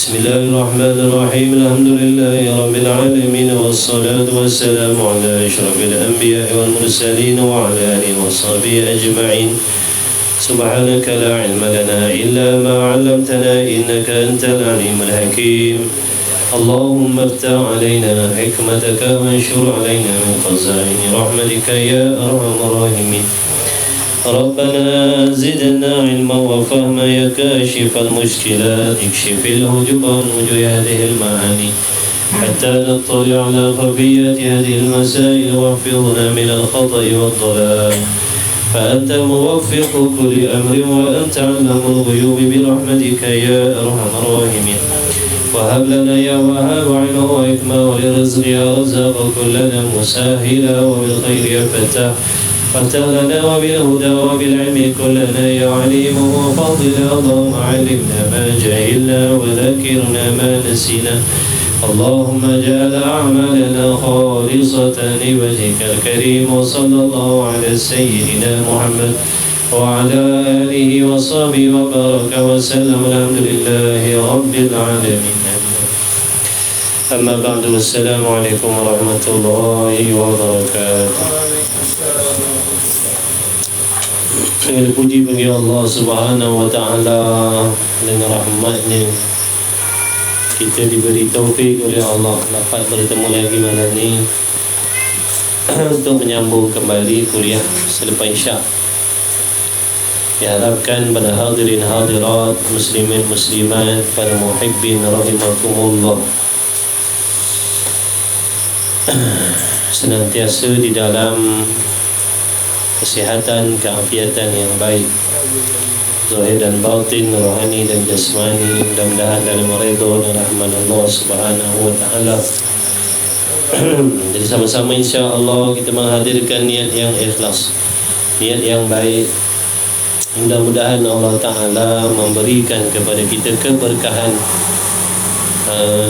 بسم الله الرحمن الرحيم الحمد لله رب العالمين والصلاة والسلام على أشرف الأنبياء والمرسلين وعلى آله وصحبه أجمعين سبحانك لا علم لنا إلا ما علمتنا إنك أنت العليم الحكيم اللهم افتح علينا حكمتك وانشر علينا من خزائن رحمتك يا أرحم الراحمين ربنا زدنا علما وفهما يا كاشف المشكلات اكشف الهجب ونوجه هذه المعاني حتى نطلع على خفيات هذه المسائل واحفظنا من الخطأ والضلال فأنت موفق كل أمر وأنت علم الغيوب برحمتك يا أرحم الراحمين وهب لنا يا وهاب علما وحكمة وللرزق يا رزاق كلنا مساهلا وبالخير يا فتاح فافتح لنا وبالهدى وبالعلم كلنا يا عليم وفاضل اللهم علمنا ما جهلنا وذكرنا ما نسينا اللهم اجعل أعمالنا خالصة لوجهك الكريم وصلى الله على سيدنا محمد وعلى آله وصحبه وبارك وسلم الحمد لله رب العالمين أما بعد السلام عليكم ورحمة الله وبركاته. Segala puji bagi Allah Subhanahu wa taala, dengan rahmatnya kita diberi taufik oleh Allah dapat bertemu lagi malam ini untuk menyambung kembali kuliah selepas Isyak. Diharapkan pada hadirin hadirat, muslimin muslimat, para muhibbin rahimakumullah senantiasa di dalam kesihatan, keafiatan yang baik zahir dan batin, rohani dan jasmani, mudah-mudahan dalam ridha dan rahmat Allah Subhanahu wa taala. Jadi sama-sama insya-Allah kita menghadirkan niat yang ikhlas, niat yang baik. Mudah-mudahan Allah taala memberikan kepada kita keberkahan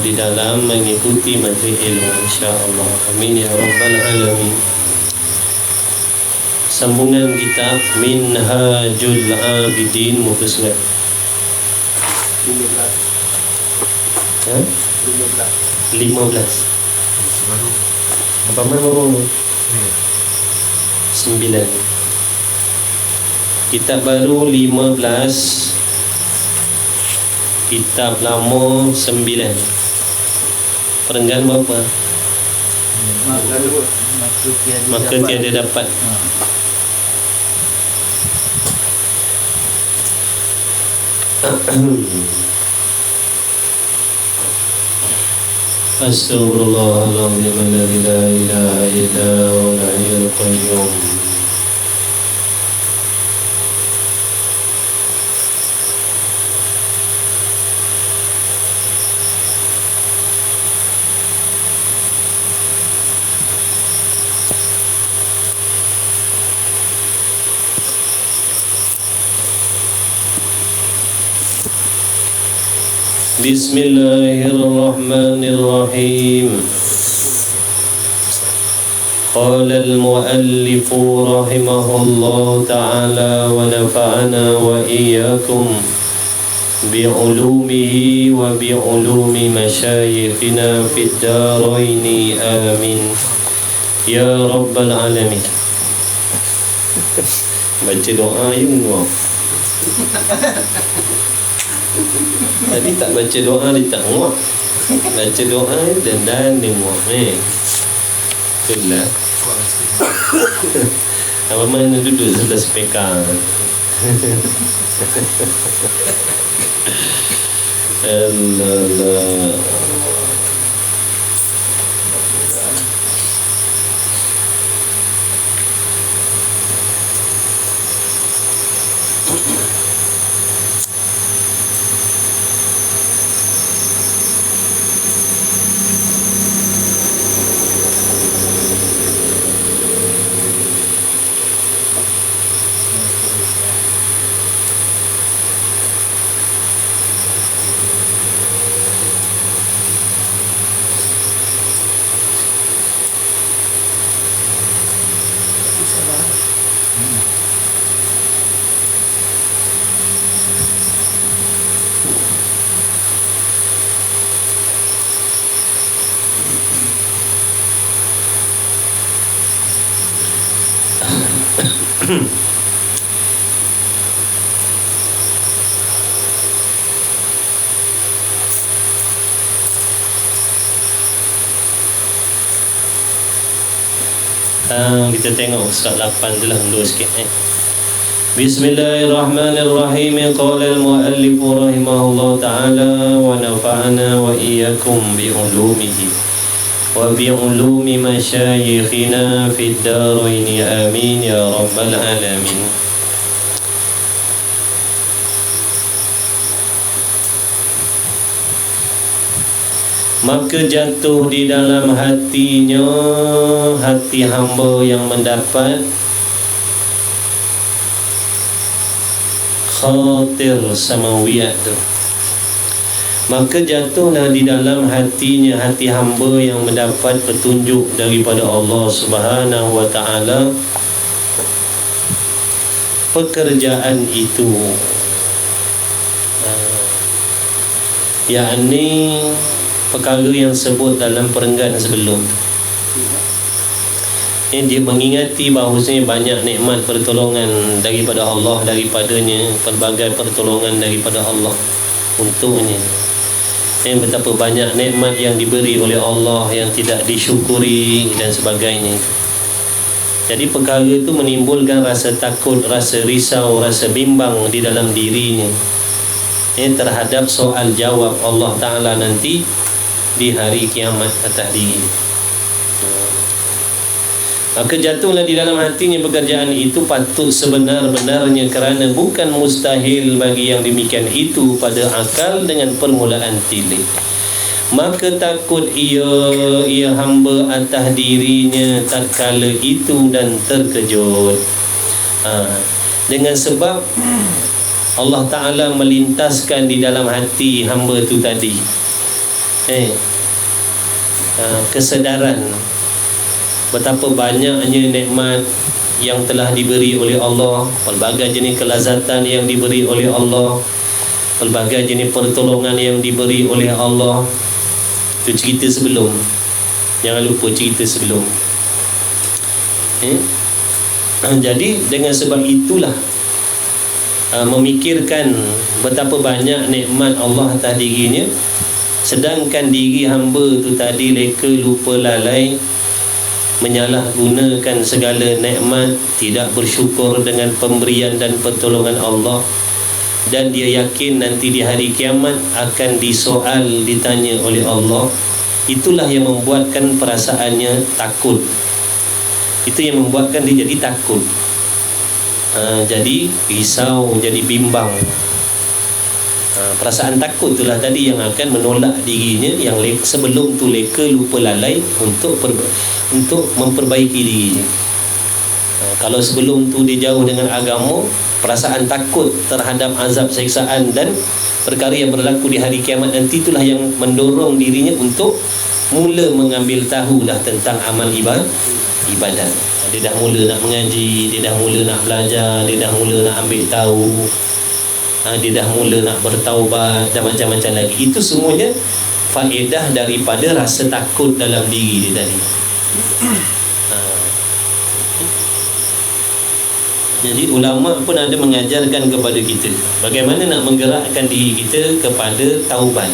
di dalam mengikuti majlis ilmu insya-Allah. Amin ya rabbal alamin. Sambungan kitab Minhajul Abidin muka surat 15. Apa baru 9. Kitab baru 15, kitab lama 9. Perenggan berapa? Maka tiada dapat. Astaghfirullahaladzim alladzi la ilaha illa huwal hayyul qayyum. Bismillahirrahmanirrahim. Qala al-muallif rahimahullah ta'ala wa nafa'ana wa iyyakum bi'ulumihi wa bi'ulumi masyayikhina fid daraini amin ya rabbal alamin. Baca doa yuk. Tadi tak baca doa dia tak nguak. Baca doa dan dia nguak. Itulah. Abang mana duduk sebelah speaker. Allah. Kita tengok surat 8 je lah, mundur sikit Bismillahirrahmanirrahim. Qala al-muallif rahimahullah ta'ala wa nafa'ana wa iyyakum bi ulumihi wa bi ulumi masyayikhina fid darain amin ya rabbal alamin. Maka jatuh di dalam hatinya, hati hamba yang mendapat khatir samawiyat tu, maka jatuhlah di dalam hatinya, hati hamba yang mendapat petunjuk daripada Allah Subhanahu wa ta'ala, pekerjaan itu, yakni perkara yang sebut dalam perenggan sebelum. Dia mengingati bahawasanya banyak nikmat pertolongan daripada Allah, daripadanya pelbagai pertolongan daripada Allah untuknya. Betapa banyak nikmat yang diberi oleh Allah yang tidak disyukuri dan sebagainya. Jadi perkara itu menimbulkan rasa takut, rasa risau, rasa bimbang di dalam dirinya terhadap soal jawab Allah Ta'ala nanti di hari kiamat atas diri. Maka jatuhlah di dalam hatinya pekerjaan itu patut sebenar-benarnya, kerana bukan mustahil bagi yang demikian itu pada akal dengan permulaan tilik. Maka takut ia hamba atas dirinya tatkala itu dan terkejut, dengan sebab Allah Ta'ala melintaskan di dalam hati hamba itu tadi kesedaran betapa banyaknya nikmat yang telah diberi oleh Allah, pelbagai jenis kelazatan yang diberi oleh Allah, pelbagai jenis pertolongan yang diberi oleh Allah. Itu cerita sebelum, jangan lupa cerita sebelum. Jadi dengan sebab itulah memikirkan betapa banyak nikmat Allah atas dirinya, sedangkan diri hamba tu tadi leka, lupa, lalai, menyalahgunakan segala nikmat, tidak bersyukur dengan pemberian dan pertolongan Allah, dan dia yakin nanti di hari kiamat akan disoal, ditanya oleh Allah. Itulah yang membuatkan perasaannya takut. Itu yang membuatkan dia jadi takut, jadi risau, jadi bimbang. Perasaan takut itulah tadi yang akan menolak dirinya yang sebelum tu leka, lupa, lalai untuk memperbaiki dirinya. Kalau sebelum tu dia jauh dengan agama, perasaan takut terhadap azab, siksaan dan perkara yang berlaku di hari kiamat nanti, itulah yang mendorong dirinya untuk mula mengambil tahu dah tentang amal ibadat. Dia dah mula nak mengaji, dia dah mula nak belajar, dia dah mula nak ambil tahu, dia dah mula nak bertaubat dan macam-macam lagi. Itu semuanya faedah daripada rasa takut dalam diri dia tadi. Jadi ulama pun ada mengajarkan kepada kita bagaimana nak menggerakkan diri kita kepada taubat.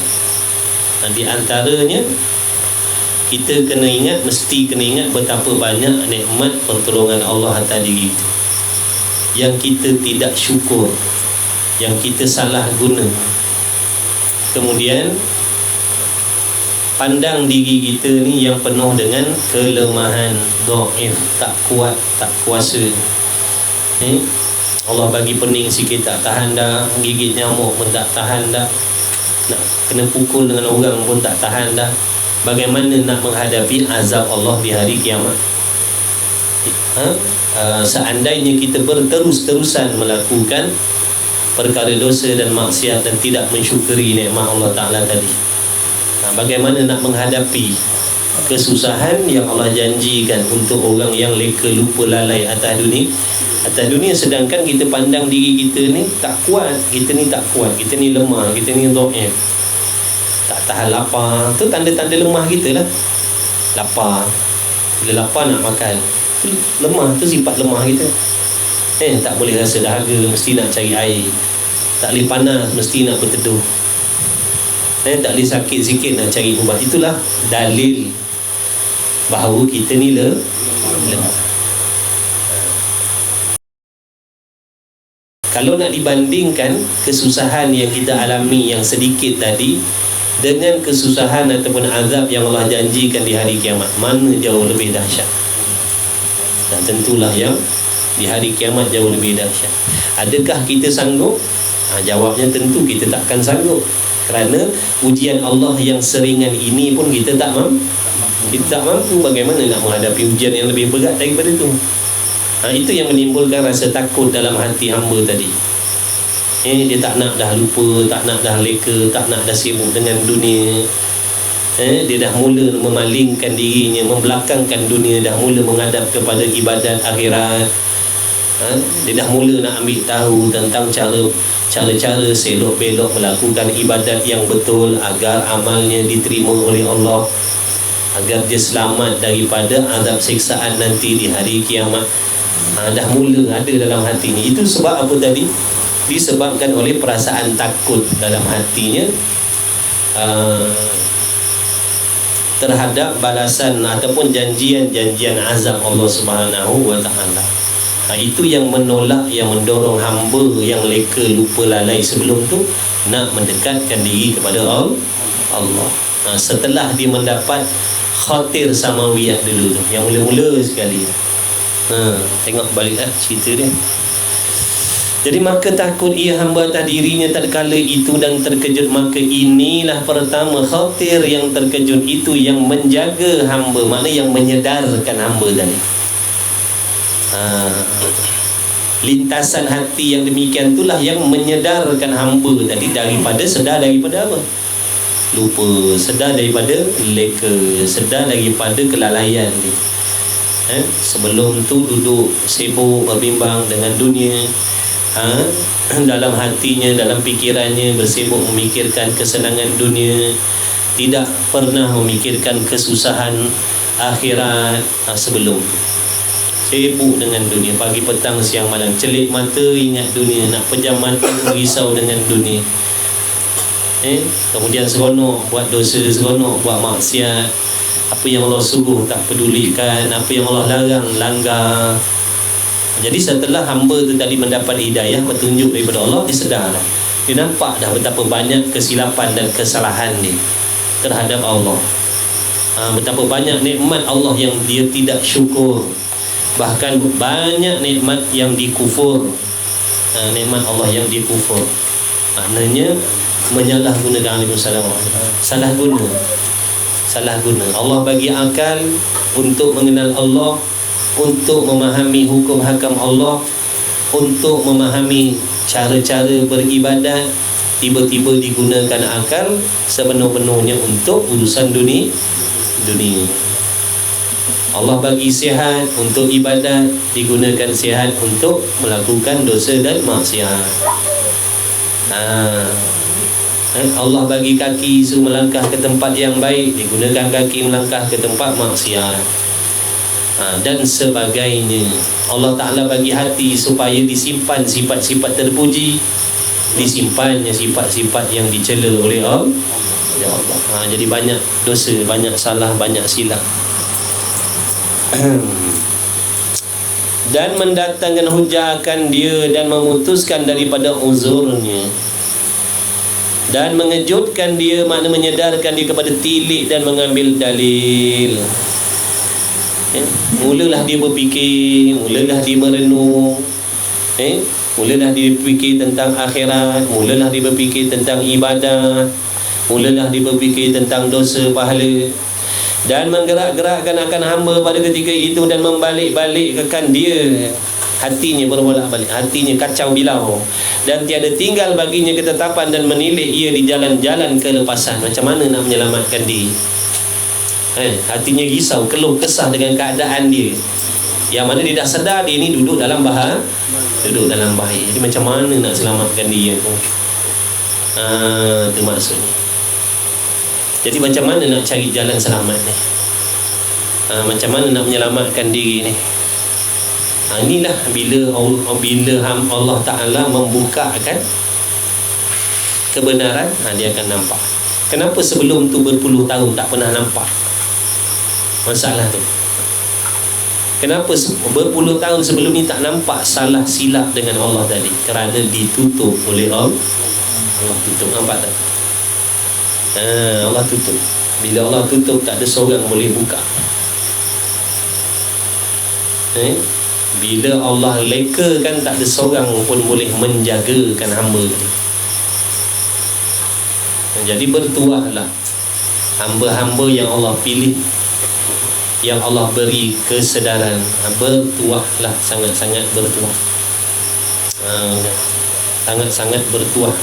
Di antaranya kita kena ingat, mesti kena ingat betapa banyak nikmat pertolongan Allah atas diri kita yang kita tidak syukur, yang kita salah guna. Kemudian pandang diri kita ni yang penuh dengan kelemahan, dhaif, tak kuat, tak kuasa. Allah bagi pening sikit tak tahan dah, gigit nyamuk pun tak tahan dah, nak kena pukul dengan orang pun tak tahan dah. Bagaimana nak menghadapi azab Allah di hari kiamat? Seandainya kita berterus-terusan melakukan perkara dosa dan maksiat dan tidak mensyukuri nikmat Allah Ta'ala tadi, bagaimana nak menghadapi kesusahan yang Allah janjikan untuk orang yang leka, lupa, lalai atas dunia, sedangkan kita pandang diri kita ni tak kuat, kita ni tak kuat, kita ni lemah, kita ni dhaif, tak tahan lapar. Tu tanda-tanda lemah kita lah. Lapar, bila lapar nak makan, tu lemah, tu sifat lemah kita. Tak boleh rasa dahaga, mesti nak cari air. Tak boleh panas, mesti nak berteduh. Tak boleh sakit sikit, nak cari ubat. Itulah dalil bahawa kita ni lemah. Kalau nak dibandingkan kesusahan yang kita alami yang sedikit tadi dengan kesusahan ataupun azab yang Allah janjikan di hari kiamat, mana jauh lebih dahsyat? Dan tentulah yang di hari kiamat jauh lebih dahsyat. Adakah kita sanggup? Jawabnya tentu kita takkan sanggup. Kerana ujian Allah yang seringan ini pun kita tak mampu. Kita tak mampu. Bagaimana nak menghadapi ujian yang lebih berat daripada itu? Itu yang menimbulkan rasa takut dalam hati hamba tadi. Dia tak nak dah lupa, tak nak dah leka, tak nak dah sibuk dengan dunia. Dia dah mula memalingkan dirinya, membelakangkan dunia, dah mula menghadap kepada ibadat akhirat. Dia dah mula nak ambil tahu tentang cara-cara selok belok melakukan ibadat yang betul agar amalnya diterima oleh Allah, agar dia selamat daripada azab siksaan nanti di hari kiamat. Dah mula ada dalam hatinya. Itu sebab apa tadi? Disebabkan oleh perasaan takut dalam hatinya terhadap balasan ataupun janjian-janjian azab Allah Subhanahu wa taala. Itu yang menolak, yang mendorong hamba yang leka, lupa, lalai sebelum tu nak mendekatkan diri kepada Allah. Setelah dia mendapat khatir samawiyah dulu tu, yang mula-mula sekali. Tengok balik cerita dia. Jadi maka takut ia hamba atas dirinya tatkala itu dan terkejut. Maka inilah pertama khatir yang terkejut itu yang menjaga hamba, maknanya yang menyedarkan hamba tadi. Lintasan hati yang demikian itulah yang menyedarkan hamba tadi daripada sedar daripada apa? Lupa, sedar daripada leka, sedar daripada kelalaian dia. Sebelum tu duduk sibuk berbimbang dengan dunia. Dalam hatinya, dalam fikirannya bersibuk memikirkan kesenangan dunia, tidak pernah memikirkan kesusahan akhirat. Sebelum sibuk dengan dunia, pagi petang siang malam, celik mata ingat dunia, nak pejam mata risau dengan dunia. Kemudian seronok buat dosa, seronok buat maksiat. Apa yang Allah suruh tak pedulikan, apa yang Allah larang langgar. Jadi setelah hamba tu tadi mendapat hidayah, petunjuk daripada Allah, dia sedar dah. Dia nampak dah betapa banyak kesilapan dan kesalahan dia terhadap Allah. Betapa banyak nikmat Allah yang dia tidak syukur. Bahkan banyak nikmat yang dikufur. Nikmat Allah yang dikufur, maknanya menyalahgunakan. Salah guna. Allah bagi akal untuk mengenal Allah, untuk memahami hukum hakam Allah, untuk memahami cara-cara beribadat. Tiba-tiba digunakan akal sepenuh-penuhnya untuk urusan dunia. Allah bagi sihat untuk ibadat, digunakan sihat untuk melakukan dosa dan maksiat. Allah bagi kaki suruh melangkah ke tempat yang baik, digunakan kaki melangkah ke tempat maksiat. Dan sebagainya. Allah Ta'ala bagi hati supaya disimpan sifat-sifat terpuji, disimpannya sifat-sifat yang dicela oleh Allah. Jadi banyak dosa, banyak salah, banyak silap. Dan mendatangkan hujah akan dia dan memutuskan daripada uzurnya, dan mengejutkan dia, makna menyedarkan dia kepada tilik dan mengambil dalil. Mulalah dia berfikir, mulalah dia merenung, mulalah dia berfikir tentang akhirat, mulalah dia berfikir tentang ibadat, mulalah dia berfikir tentang dosa pahala, dan menggerak-gerakkan akan hamba pada ketika itu dan membalik-balikkan dia. Hatinya berbolak-balik, hatinya kacau bilau, dan tiada tinggal baginya ketetapan, dan menilik ia di jalan-jalan kelepasan. Macam mana nak menyelamatkan diri? Hatinya risau, keluh kesah dengan keadaan dia, yang mana dia dah sedar dia ni duduk dalam bahaya. Jadi macam mana nak selamatkan dia tu? Itu maksudnya. Jadi macam mana nak cari jalan selamat ni? Macam mana nak menyelamatkan diri ni? Inilah bila Allah Ta'ala membukakan kebenaran, dia akan nampak. Kenapa sebelum tu berpuluh tahun tak pernah nampak? Masalah tu. Kenapa berpuluh tahun sebelum ni tak nampak salah silap dengan Allah tadi? Kerana ditutup oleh Allah. Allah tutup, nampak tak? Allah tutup. Bila Allah tutup, tak ada seorang boleh buka. Bila Allah lekakan, tak ada seorang pun boleh menjagakan hamba ni. Jadi bertuahlah hamba-hamba yang Allah pilih, yang Allah beri kesedaran, bertuahlah, sangat-sangat bertuah. Sangat-sangat bertuah.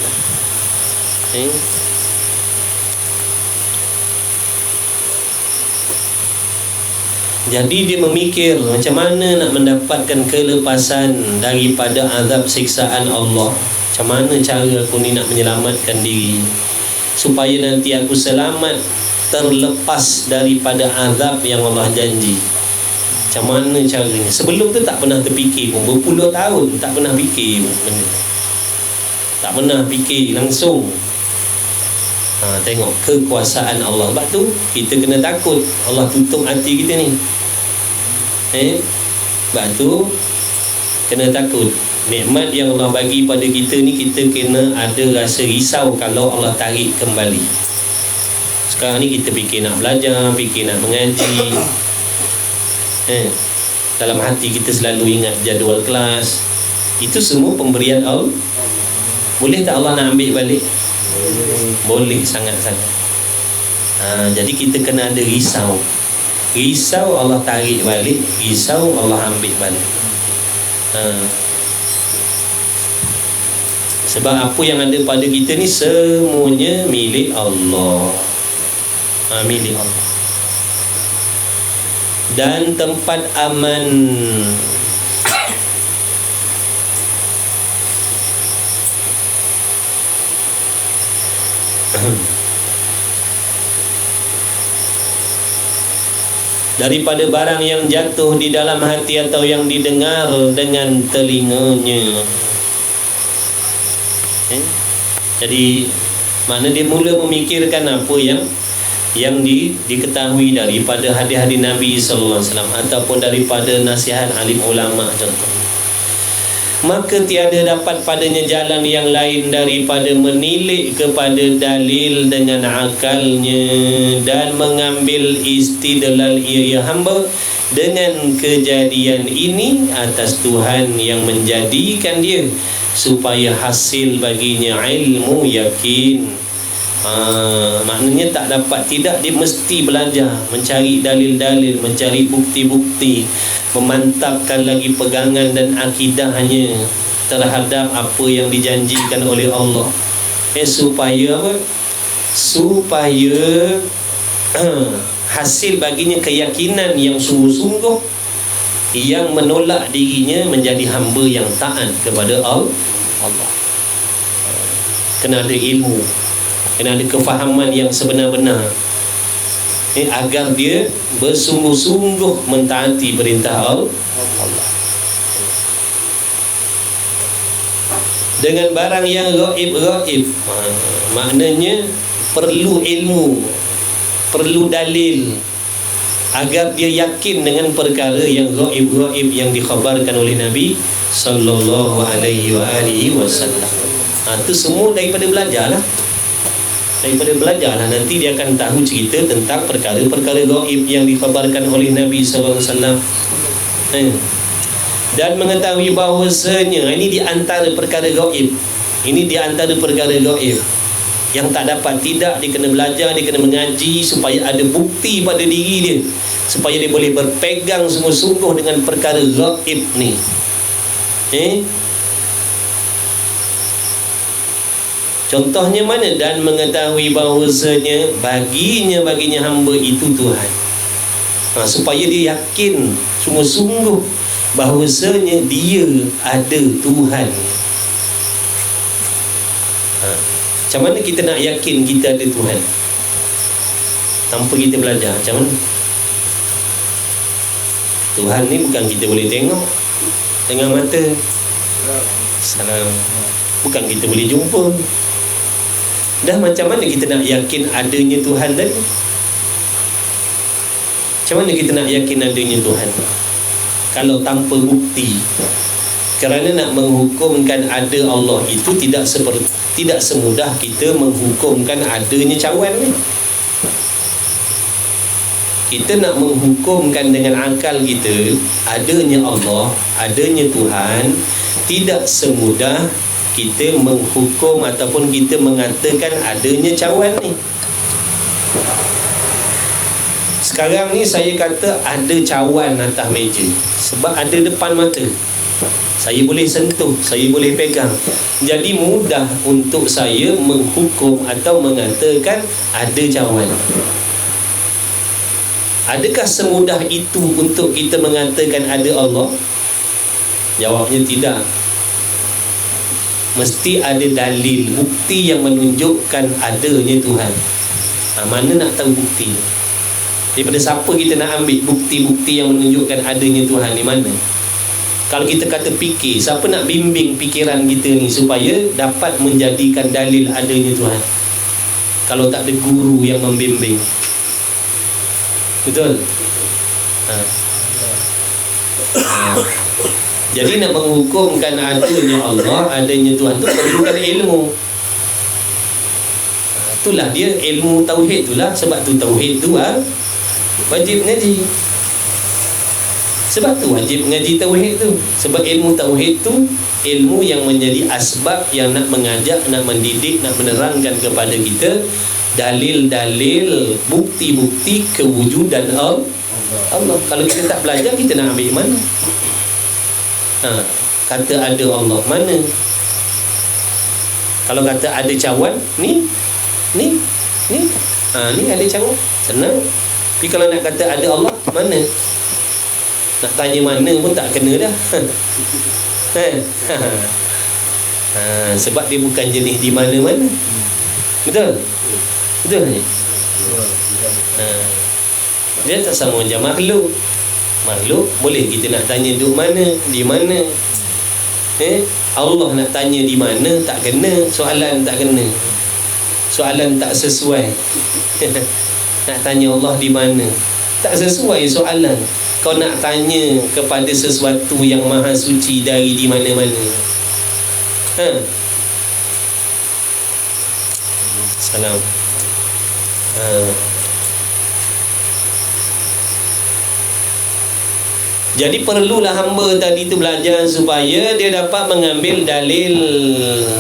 Jadi dia memikir macam mana nak mendapatkan kelepasan daripada azab siksaan Allah. Macam mana cara aku ni nak menyelamatkan diri supaya nanti aku selamat, terlepas daripada azab yang Allah janji. Macam mana caranya? Sebelum tu tak pernah terfikir pun, berpuluh tahun tak pernah fikir benda. Tak pernah fikir langsung. Tengok kekuasaan Allah. Sebab tu kita kena takut Allah tutup hati kita ni. Sebab tu kena takut. Nikmat yang Allah bagi pada kita ni, kita kena ada rasa risau kalau Allah tarik kembali. Sekarang ni kita fikir nak belajar, fikir nak mengaji. Dalam hati kita selalu ingat jadual kelas. Itu semua pemberian Allah. Boleh tak Allah nak ambil balik? Boleh sangat-sangat. Jadi kita kena ada risau. Risau Allah tarik balik, risau Allah ambil balik. Sebab apa yang ada pada kita ni semuanya milik Allah. Milik Allah. Dan tempat aman. Daripada barang yang jatuh di dalam hati atau yang didengar dengan telinganya. Jadi mana dia mula memikirkan apa yang diketahui daripada hadis-hadis Nabi sallallahu alaihi wasallam ataupun daripada nasihat alim ulama contohnya. Maka tiada dapat padanya jalan yang lain daripada menilik kepada dalil dengan akalnya dan mengambil istidlal ia hamba dengan kejadian ini atas Tuhan yang menjadikan dia supaya hasil baginya ilmu yakin. Maknanya tak dapat, tidak, dia mesti belajar, mencari dalil-dalil, mencari bukti-bukti, memantapkan lagi pegangan dan akidahnya terhadap apa yang dijanjikan oleh Allah. Supaya apa? Supaya hasil baginya keyakinan yang sungguh-sungguh, yang menolak dirinya menjadi hamba yang taat kepada Allah. Kena ada ilmu, kena ada kefahaman yang sebenar-benar, agar dia bersungguh-sungguh mentaati perintah Allah. Dengan barang yang gaib, maknanya perlu ilmu, perlu dalil, agar dia yakin dengan perkara yang gaib yang dikhabarkan oleh Nabi sallallahu alaihi wasallam. Itu semua daripada belajarlah. Nanti dia akan tahu cerita tentang perkara-perkara gaib yang dikhabarkan oleh Nabi sallallahu alaihi wasallam. Dan mengetahui bahawasanya ini di antara perkara gaib. Ini di antara perkara gaib yang tak dapat, tidak, dia kena belajar, dia kena mengaji supaya ada bukti pada diri dia, supaya dia boleh berpegang sungguh-sungguh dengan perkara gaib ni. Contohnya mana? Dan mengetahui bahawasanya baginya hamba itu Tuhan. Supaya dia yakin sungguh-sungguh bahawasanya dia ada Tuhan. Macam mana kita nak yakin kita ada Tuhan tanpa kita belajar? Macam mana? Tuhan ni bukan kita boleh tengok. Dengan mata salam. Bukan kita boleh jumpa. Dah macam mana kita nak yakin adanya Tuhan tadi? Macam mana kita nak yakin adanya Tuhan kalau tanpa bukti? Kerana nak menghukumkan ada Allah itu tidak semudah kita menghukumkan adanya cawan ni. Kita nak menghukumkan dengan akal kita adanya Allah, adanya Tuhan, tidak semudah kita menghukum ataupun kita mengatakan adanya cawan ni. Sekarang ni saya kata ada cawan atas meja sebab ada depan mata. Saya boleh sentuh, saya boleh pegang. Jadi mudah untuk saya menghukum atau mengatakan ada cawan. Adakah semudah itu untuk kita mengatakan ada Allah? Jawabnya tidak. Mesti ada dalil, bukti yang menunjukkan adanya Tuhan. Mana nak tahu bukti? Daripada siapa kita nak ambil bukti-bukti yang menunjukkan adanya Tuhan ni mana? Kalau kita kata fikir, siapa nak bimbing fikiran kita ni supaya dapat menjadikan dalil adanya Tuhan? Kalau tak ada guru yang membimbing. Betul? Jadi nak menghukumkan adanya Allah, adanya Tuhan tu perlukan ilmu. Itulah dia ilmu tauhid itulah. Sebab tu tauhid tu wajib ngaji. Sebab tu wajib ngaji tauhid tu. Sebab ilmu tauhid tu ilmu yang menjadi asbab yang nak mengajak, nak mendidik, nak menerangkan kepada kita dalil-dalil, bukti-bukti kewujudan Allah. Kalau kita tak belajar, kita nak ambil mana? Kata ada Allah mana? Kalau kata ada cawan, ni ada cawan, senang. Tapi kalau nak kata ada Allah mana? Nak tanya mana pun tak kena dah. Sebab dia bukan jenis di mana-mana. Betul? Betul ni? Dia tak sama macam makhluk. Makhluk boleh kita nak tanya duduk mana, di mana. Allah nak tanya di mana, tak kena. Soalan tak kena. Soalan tak sesuai. Nak tanya Allah di mana, tak sesuai soalan. Kau nak tanya kepada sesuatu yang maha suci dari di mana-mana. Salam. Jadi perlulah hamba tadi tu belajar supaya dia dapat mengambil dalil.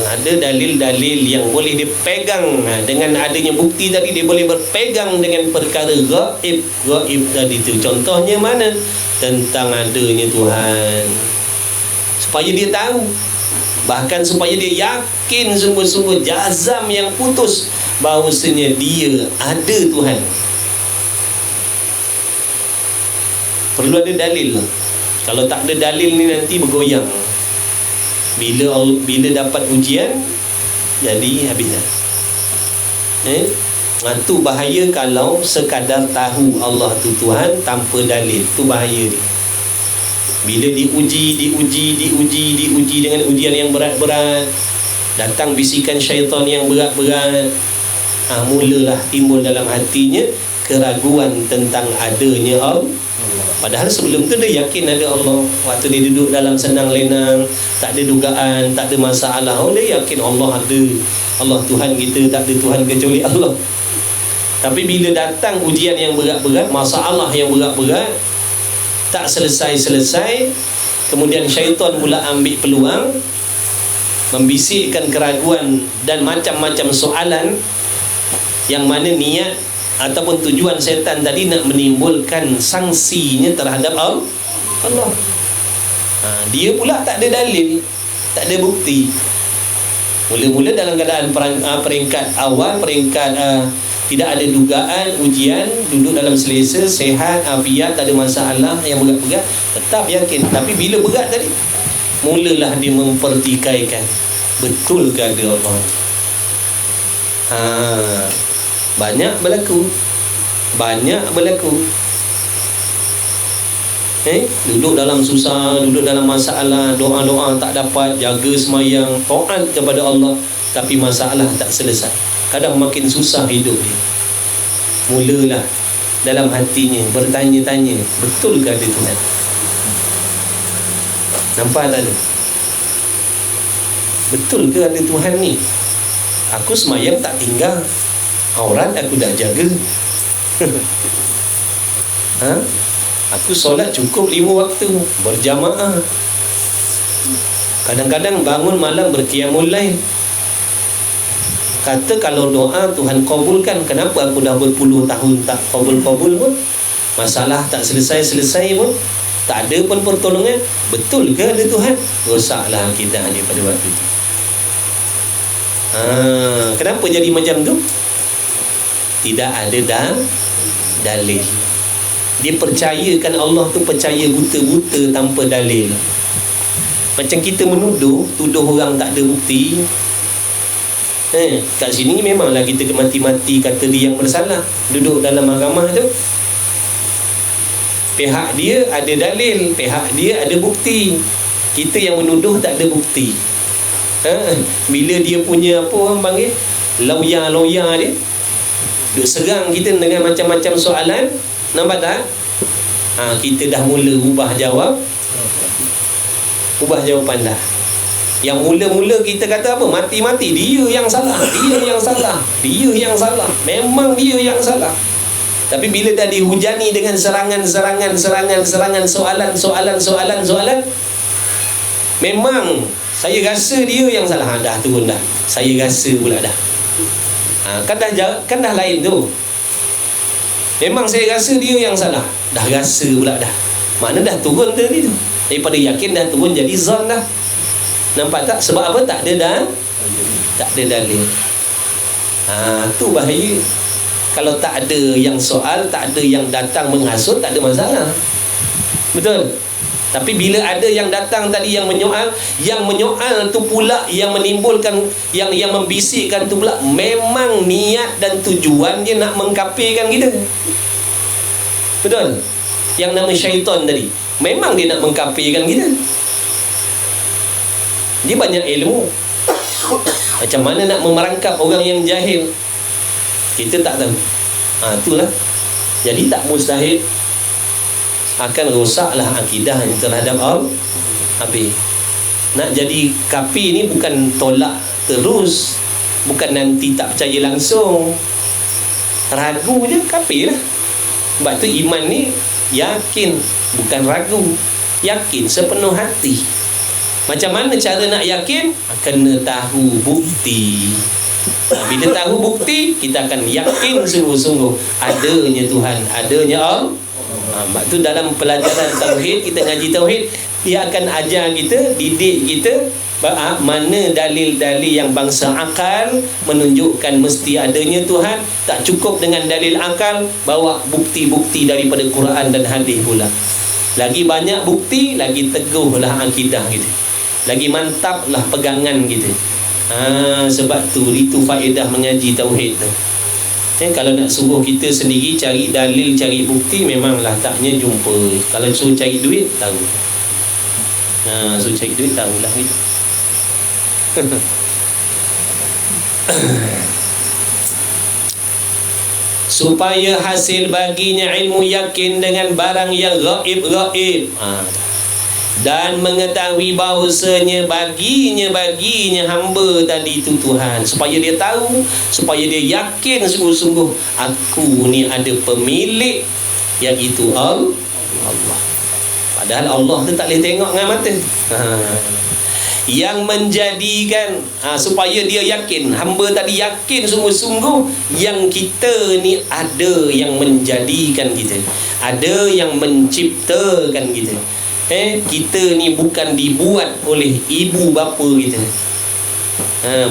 Ada dalil-dalil yang boleh dipegang. Dengan adanya bukti tadi, dia boleh berpegang dengan perkara gaib. Gaib tadi tu contohnya mana? Tentang adanya Tuhan. Supaya dia tahu. Bahkan supaya dia yakin sungguh-sungguh, jazam yang putus bahawasanya dia ada Tuhan. Perlu ada dalil. Kalau tak ada dalil ni nanti bergoyang. Bila dapat ujian, jadi habis dah. Itu bahaya kalau sekadar tahu Allah tu Tuhan tanpa dalil. Itu bahaya dia. Bila diuji dengan ujian yang berat-berat, datang bisikan syaitan yang berat-berat, mulalah timbul dalam hatinya keraguan tentang adanya Allah. Padahal sebelum tu dia yakin ada Allah. Waktu dia duduk dalam senang lenang, tak ada dugaan, tak ada masalah, dia yakin Allah ada. Allah Tuhan kita, tak ada Tuhan kecuali Allah. Tapi bila datang ujian yang berat-berat, masalah yang berat-berat, tak selesai-selesai, kemudian syaitan pula ambil peluang membisikkan keraguan dan macam-macam soalan, yang mana niat ataupun tujuan setan tadi nak menimbulkan sanksinya terhadap Allah. Dia pula tak ada dalil, tak ada bukti. Mula-mula dalam keadaan peringkat awal, peringkat tidak ada dugaan, ujian, duduk dalam selesa, sehat, afiat, tak ada masalah yang berat-berat, tetap yakin. Tapi bila berat tadi, mulalah dia mempertikaikan, betul ke ada Allah? Banyak berlaku. Duduk dalam susah, duduk dalam masalah, doa-doa tak dapat, jaga semayang, taat kepada Allah, tapi masalah tak selesai. Kadang makin susah hidup dia. Mulalah dalam hatinya bertanya-tanya, betul ke ada Tuhan? Nampak tak ada? Betul ke ada Tuhan ni? Aku semayang tak tinggal, aurat aku dah jaga. Aku solat cukup 5 waktu berjamaah. Kadang-kadang bangun malam berqiyamul lail. Kata kalau doa Tuhan kabulkan, kenapa aku dah berpuluh tahun tak kabul-kabul pun, masalah tak selesai-selesai pun, tak ada pun pertolongan? Betul ke ada Tuhan? Rosaklah akidah ni pada waktu itu. Kenapa jadi macam tu? Tidak ada dalil. Dia percayakan Allah tu percaya buta-buta tanpa dalil. Macam kita tuduh orang tak ada bukti. Kat sini memanglah kita mati-mati kata dia yang bersalah. Duduk dalam mahkamah tu, pihak dia ada dalil, pihak dia ada bukti. Kita yang menuduh tak ada bukti. Bila dia punya apa orang panggil, lawyer dia duk serang kita dengan macam-macam soalan, nampak tak? Kita dah mula ubah jawapan dah. Yang mula-mula kita kata apa? Mati-mati dia yang salah, dia yang salah, memang dia yang salah. Tapi bila dah dihujani dengan serangan, soalan, memang saya rasa dia yang salah. Dah turun dah, saya rasa pula dah. Kan dah lain tu. Memang saya rasa dia yang salah, dah rasa pula dah. Makna dah turun tadi tu. Daripada yakin dah turun jadi zon dah. Nampak tak? Sebab apa? Tak ada dalil. Tu bahaya. Kalau tak ada yang soal, tak ada yang datang menghasut, tak ada masalah. Betul? Tapi bila ada yang datang tadi yang menyoal tu pula yang menimbulkan, yang membisikkan tu pula memang niat dan tujuan dia nak mengkafirkan kita. Betul? Yang nama syaitan tadi, memang dia nak mengkafirkan kita. Dia banyak ilmu. Macam mana nak memerangkap orang yang jahil, kita tak tahu. Itulah. Jadi tak mustahil akan rosaklah akidah terhadap Allah. Habis. Nak jadi kafir ni bukan tolak terus, bukan nanti tak percaya langsung, ragu je kafir lah. Sebab tu iman ni yakin, bukan ragu. Yakin sepenuh hati. Macam mana cara nak yakin? Kena tahu bukti. Bila tahu bukti, kita akan yakin sungguh-sungguh adanya Tuhan, adanya Allah. Sebab tu dalam pelajaran tauhid, kita ngaji tauhid, dia akan ajar kita, didik kita mana dalil-dalil yang bangsa akal menunjukkan mesti adanya Tuhan. Tak cukup dengan dalil akal, bawa bukti-bukti daripada Quran dan hadis pula. Lagi banyak bukti, lagi teguhlah akidah kita, lagi mantaplah pegangan kita. Sebab tu itu faedah mengaji tauhid tu. Kalau nak suruh kita sendiri cari dalil, cari bukti, memanglah taknya jumpa. Kalau suruh cari duit, tahu. Suruh cari duit, tahulah gitu. Supaya hasil baginya ilmu yakin dengan barang yang gaib. Dan mengetahui bahawasanya baginya hamba tadi itu Tuhan, supaya dia tahu, supaya dia yakin sungguh-sungguh, aku ni ada pemilik, iaitu Allah. Padahal Allah tu tak boleh tengok dengan mata. Yang menjadikan, supaya dia yakin, hamba tadi yakin sungguh-sungguh, yang kita ni ada yang menjadikan kita, ada yang menciptakan kita. Kita ni bukan dibuat oleh ibu bapa kita.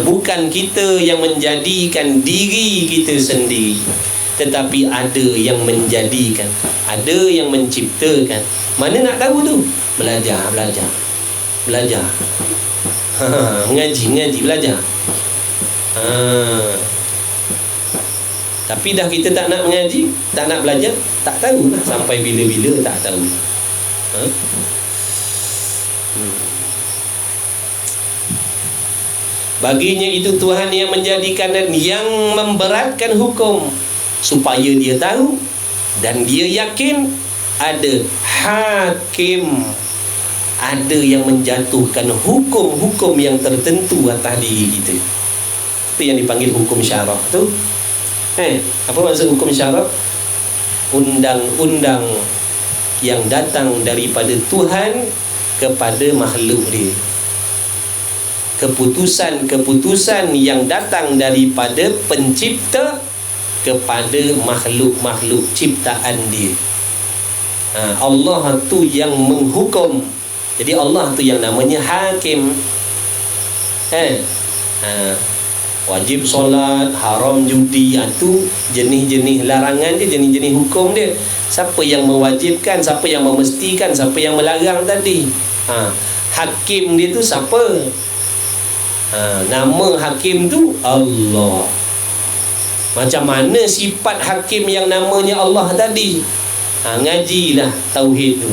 Bukan kita yang menjadikan diri kita sendiri, tetapi ada yang menjadikan, ada yang menciptakan. Mana nak tahu tu? Belajar. Mengaji, belajar. Tapi dah kita tak nak mengaji, tak nak belajar, tak tahu lah. Sampai bila-bila tak tahu. Baginya itu Tuhan yang menjadikan dan yang memberatkan hukum, supaya dia tahu dan dia yakin ada hakim, ada yang menjatuhkan hukum-hukum yang tertentu atas diri kita. Itu yang dipanggil hukum syarak tu. Apa maksud hukum syarak? Undang-undang yang datang daripada Tuhan kepada makhluk dia. Keputusan-keputusan yang datang daripada pencipta kepada makhluk-makhluk ciptaan dia. Allah tu yang menghukum. Jadi Allah tu yang namanya hakim. Wajib solat, haram judi, itu jenis-jenis larangan dia, jenis-jenis hukum dia. Siapa yang mewajibkan, siapa yang memestikan, siapa yang melarang tadi? Hakim dia tu siapa? Nama hakim tu Allah. Macam mana sifat hakim yang namanya Allah tadi? Ngajilah tauhid tu,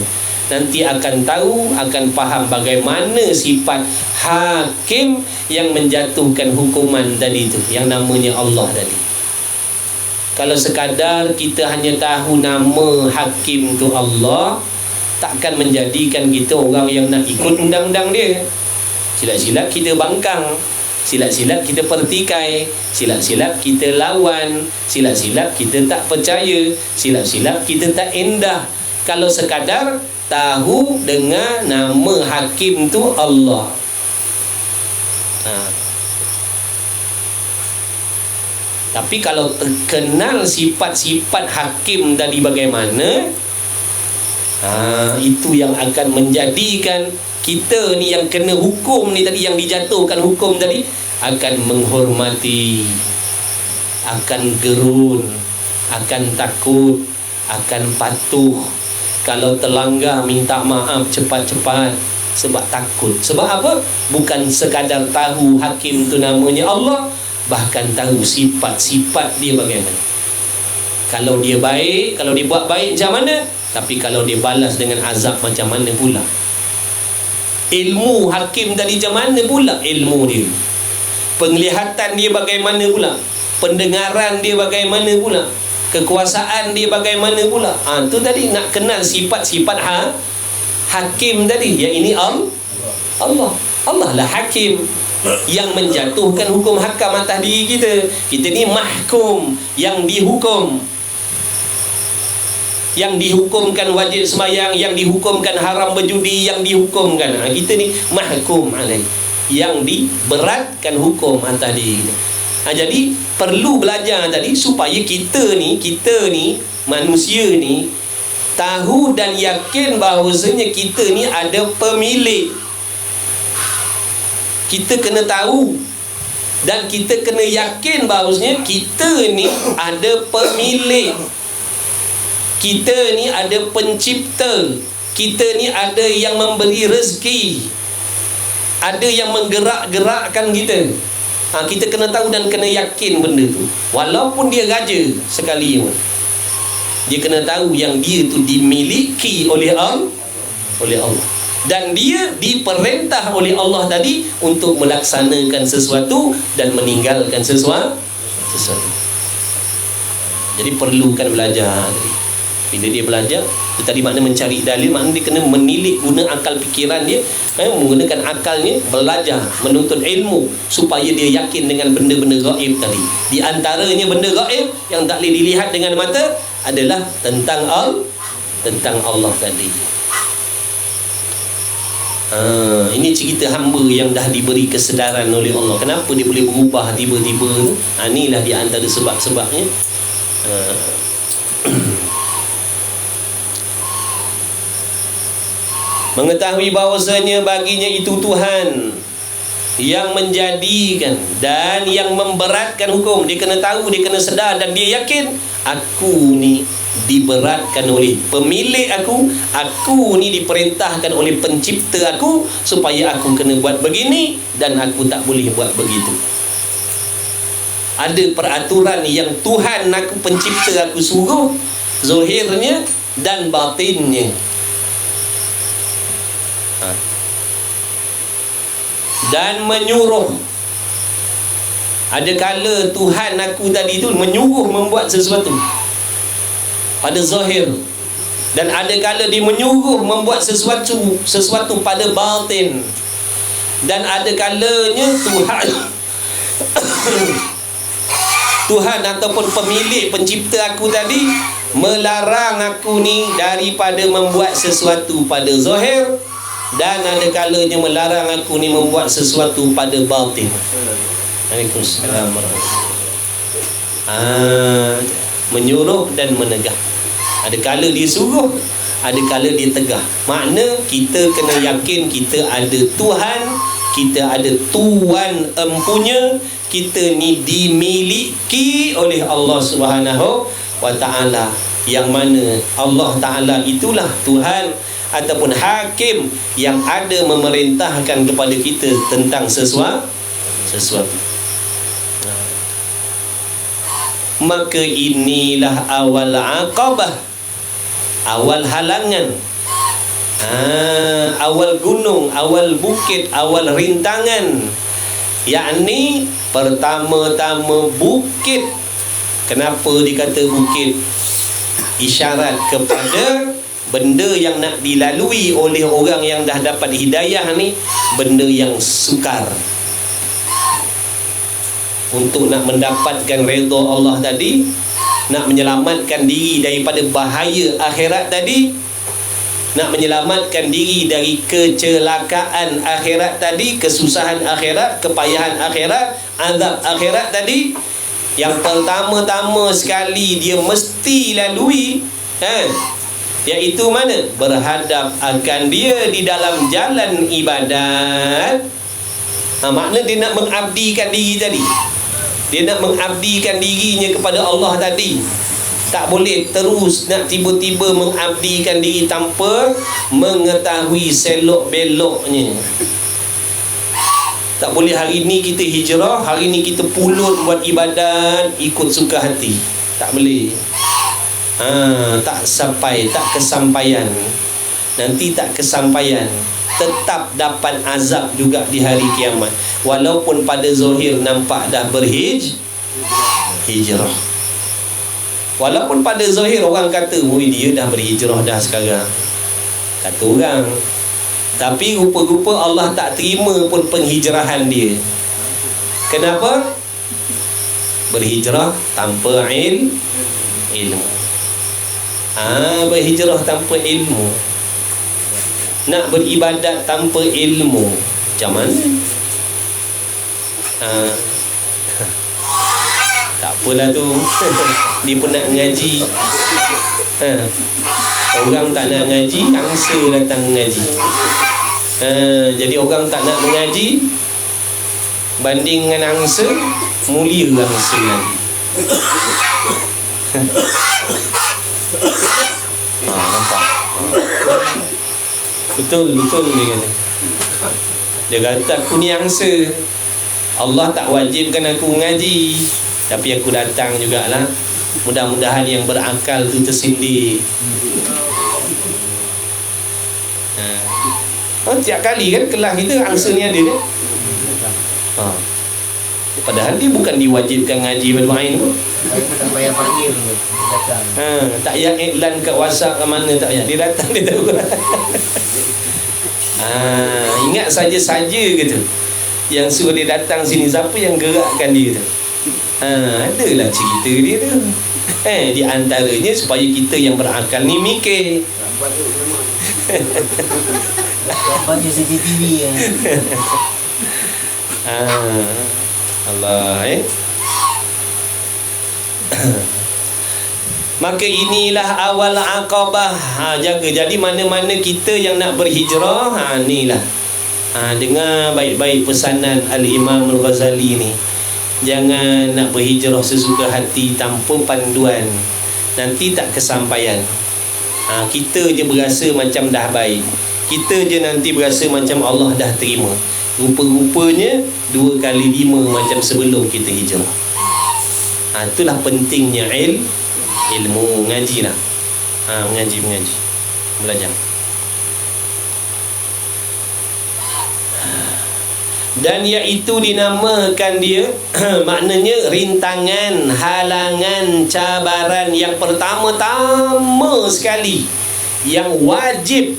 nanti akan tahu, akan faham bagaimana sifat hakim yang menjatuhkan hukuman tadi tu, yang namanya Allah tadi. Kalau sekadar kita hanya tahu nama hakim tu Allah, takkan menjadikan kita orang yang nak ikut undang-undang dia. Silap-silap kita bangkang, silap-silap kita pertikai, silap-silap kita lawan, silap-silap kita tak percaya, silap-silap kita tak endah. Kalau sekadar tahu dengan nama hakim tu Allah. Tapi kalau terkenal sifat-sifat hakim tadi bagaimana, itu yang akan menjadikan kita ni yang kena hukum ni tadi, yang dijatuhkan hukum tadi, akan menghormati, akan gerun, akan takut, akan patuh. Kalau terlanggar minta maaf cepat-cepat, sebab takut. Sebab apa? Bukan sekadar tahu hakim tu namanya Allah, bahkan tahu sifat-sifat dia bagaimana. Kalau dia baik, kalau dia buat baik macam mana, tapi kalau dia balas dengan azab macam mana pula. Ilmu hakim tadi macam mana pula ilmu dia, penglihatan dia bagaimana pula, pendengaran dia bagaimana pula, kekuasaan dia bagaimana pula. Tu tadi nak kenal sifat-sifat hakim tadi. Ya, ini Allah lah hakim yang menjatuhkan hukum hakam atas diri kita. Kita ni mahkum, yang dihukum, yang dihukumkan wajib sembahyang, yang dihukumkan haram berjudi, yang dihukumkan. Kita ni mahkum alaih, yang diberatkan hukum atas diri kita. Jadi perlu belajar tadi supaya kita ni manusia ni tahu dan yakin bahawasanya kita ni ada pemilik. Kita kena tahu dan kita kena yakin bahawasanya kita ni ada pemilik. Kita ni ada pencipta. Kita ni ada yang memberi rezeki, ada yang menggerak-gerakkan kita. Kita kena tahu dan kena yakin benda tu. Walaupun dia raja sekali pun, dia kena tahu yang dia tu dimiliki oleh Allah, dan dia diperintah oleh Allah tadi untuk melaksanakan sesuatu dan meninggalkan sesuatu. Jadi perlukan belajar. Bila dia belajar, itu tadi makna mencari dalil, makna dia kena menilik, guna akal fikiran dia, menggunakan akalnya, belajar, menuntut ilmu supaya dia yakin dengan benda-benda gaib tadi. Di antaranya benda gaib yang tak boleh dilihat dengan mata adalah tentang Allah tadi. Ini cerita hamba yang dah diberi kesedaran oleh Allah. Kenapa dia boleh berubah tiba-tiba? Inilah di antara sebab-sebabnya. Mengetahui bahawasanya baginya itu Tuhan yang menjadikan dan yang memberatkan hukum. Dia kena tahu, dia kena sedar, dan dia yakin aku ni diberatkan oleh pemilik aku. Aku ni diperintahkan oleh pencipta aku supaya aku kena buat begini, dan aku tak boleh buat begitu. Ada peraturan yang Tuhan aku, pencipta aku, suruh, zahirnya dan batinnya. dan menyuruh. Ada kala Tuhan aku tadi tu menyuruh membuat sesuatu pada zahir, dan ada kala dia menyuruh membuat sesuatu pada batin, dan ada kalanya Tuhan ataupun pemilik pencipta aku tadi melarang aku ni daripada membuat sesuatu pada zahir, dan ada kalanya melarang aku ni membuat sesuatu pada batin. Waalaikumsalam. Menyuruh dan menegah. Ada kala dia suruh, ada kala dia tegah. Makna kita kena yakin kita ada Tuhan, kita ada Tuan empunya, kita ni dimiliki oleh Allah Subhanahu wa Ta'ala, yang mana Allah Ta'ala itulah Tuhan ataupun hakim yang ada memerintahkan kepada kita tentang sesuatu. Maka inilah awal aqabah, awal halangan, awal gunung, awal bukit, awal rintangan. Yakni pertama-tama bukit. Kenapa dikata bukit? Isyarat kepada benda yang nak dilalui oleh orang yang dah dapat hidayah ni, benda yang sukar. Untuk nak mendapatkan redha Allah tadi, nak menyelamatkan diri daripada bahaya akhirat tadi, nak menyelamatkan diri dari kecelakaan akhirat tadi, kesusahan akhirat, kepayahan akhirat, azab akhirat tadi, yang pertama-tama sekali dia mesti lalui, iaitu mana? Berhadap akan dia di dalam jalan ibadat. Makna dia nak mengabdikan diri tadi, dia nak mengabdikan dirinya kepada Allah tadi. Tak boleh terus nak tiba-tiba mengabdikan diri tanpa mengetahui selok beloknya. Tak boleh hari ni kita hijrah, hari ni kita pulut buat ibadat ikut suka hati. Tak boleh. Tak sampai, tak kesampaian. Nanti tak kesampaian, tetap dapat azab juga di hari kiamat. Walaupun pada zahir nampak dah berhijrah. Walaupun pada zahir orang kata, "Oi, dia dah berhijrah dah sekarang." Kata orang. Tapi rupa-rupa Allah tak terima pun penghijrahan dia. Kenapa? Berhijrah tanpa ilmu. Berhijrah tanpa ilmu. Nak beribadat tanpa ilmu, macam mana? Tak apalah tu. Dia pun nak mengaji. Orang tak nak mengaji, angsa datang mengaji. Jadi orang tak nak mengaji, banding dengan angsa, mulia angsa lagi. Nampak? Betul dia kata. Dia kata aku ni angsa, Allah tak wajibkan aku mengaji, tapi aku datang jugalah. Mudah-mudahan yang berakal tu tersindir. Tiap kali kan kelas kita angsa ni ada kan. Padahal dia bukan diwajibkan ngaji bermain pun. Tak payah panggil datang. Tak payah iklan kat WhatsApp ke mana, tak payah. Dia datang, dia tahu. Ingat saja-saja gitu. Yang suruh dia datang sini, siapa yang gerakkan dia tu? Adalah cerita dia tu. Di antaranya supaya kita yang berakal ni mikir. Dapat je CCTV ya. Allah Maka inilah awal aqabah. Jaga. Jadi mana-mana kita yang nak berhijrah, inilah. Dengar baik-baik pesanan Al-Imam Al-Ghazali ni. Jangan nak berhijrah sesuka hati tanpa panduan, nanti tak kesampaian. Kita je berasa macam dah baik, kita je nanti berasa macam Allah dah terima. Rupa-rupanya 2 kali 5 macam sebelum kita hijrah. Itulah pentingnya ilmu. Ngaji lah. Mengaji belajar. Dan iaitu dinamakan dia maknanya rintangan, halangan, cabaran yang pertama-tama sekali, yang wajib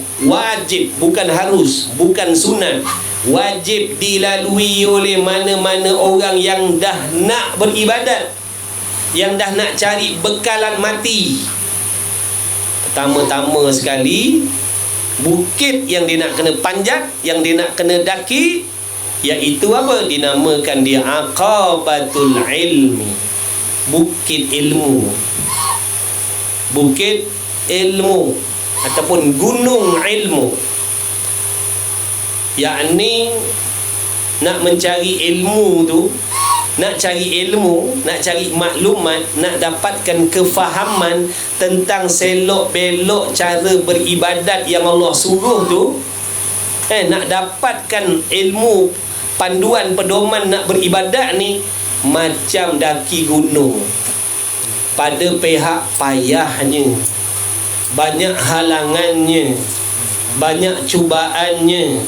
bukan harus, bukan sunat, wajib dilalui oleh mana-mana orang yang dah nak beribadat, yang dah nak cari bekalan mati. Pertama-tama sekali, bukit yang dia nak kena panjat, yang dia nak kena daki, iaitu apa? Dinamakan dia Aqabatul Ilmi, bukit ilmu, bukit ilmu ataupun gunung ilmu. Yakni nak mencari ilmu tu, nak cari ilmu, nak cari maklumat, nak dapatkan kefahaman tentang selok belok cara beribadat yang Allah suruh tu, nak dapatkan ilmu, panduan pedoman nak beribadat ni, macam daki gunung. Pada pihak payahnya, banyak halangannya, banyak cubaannya,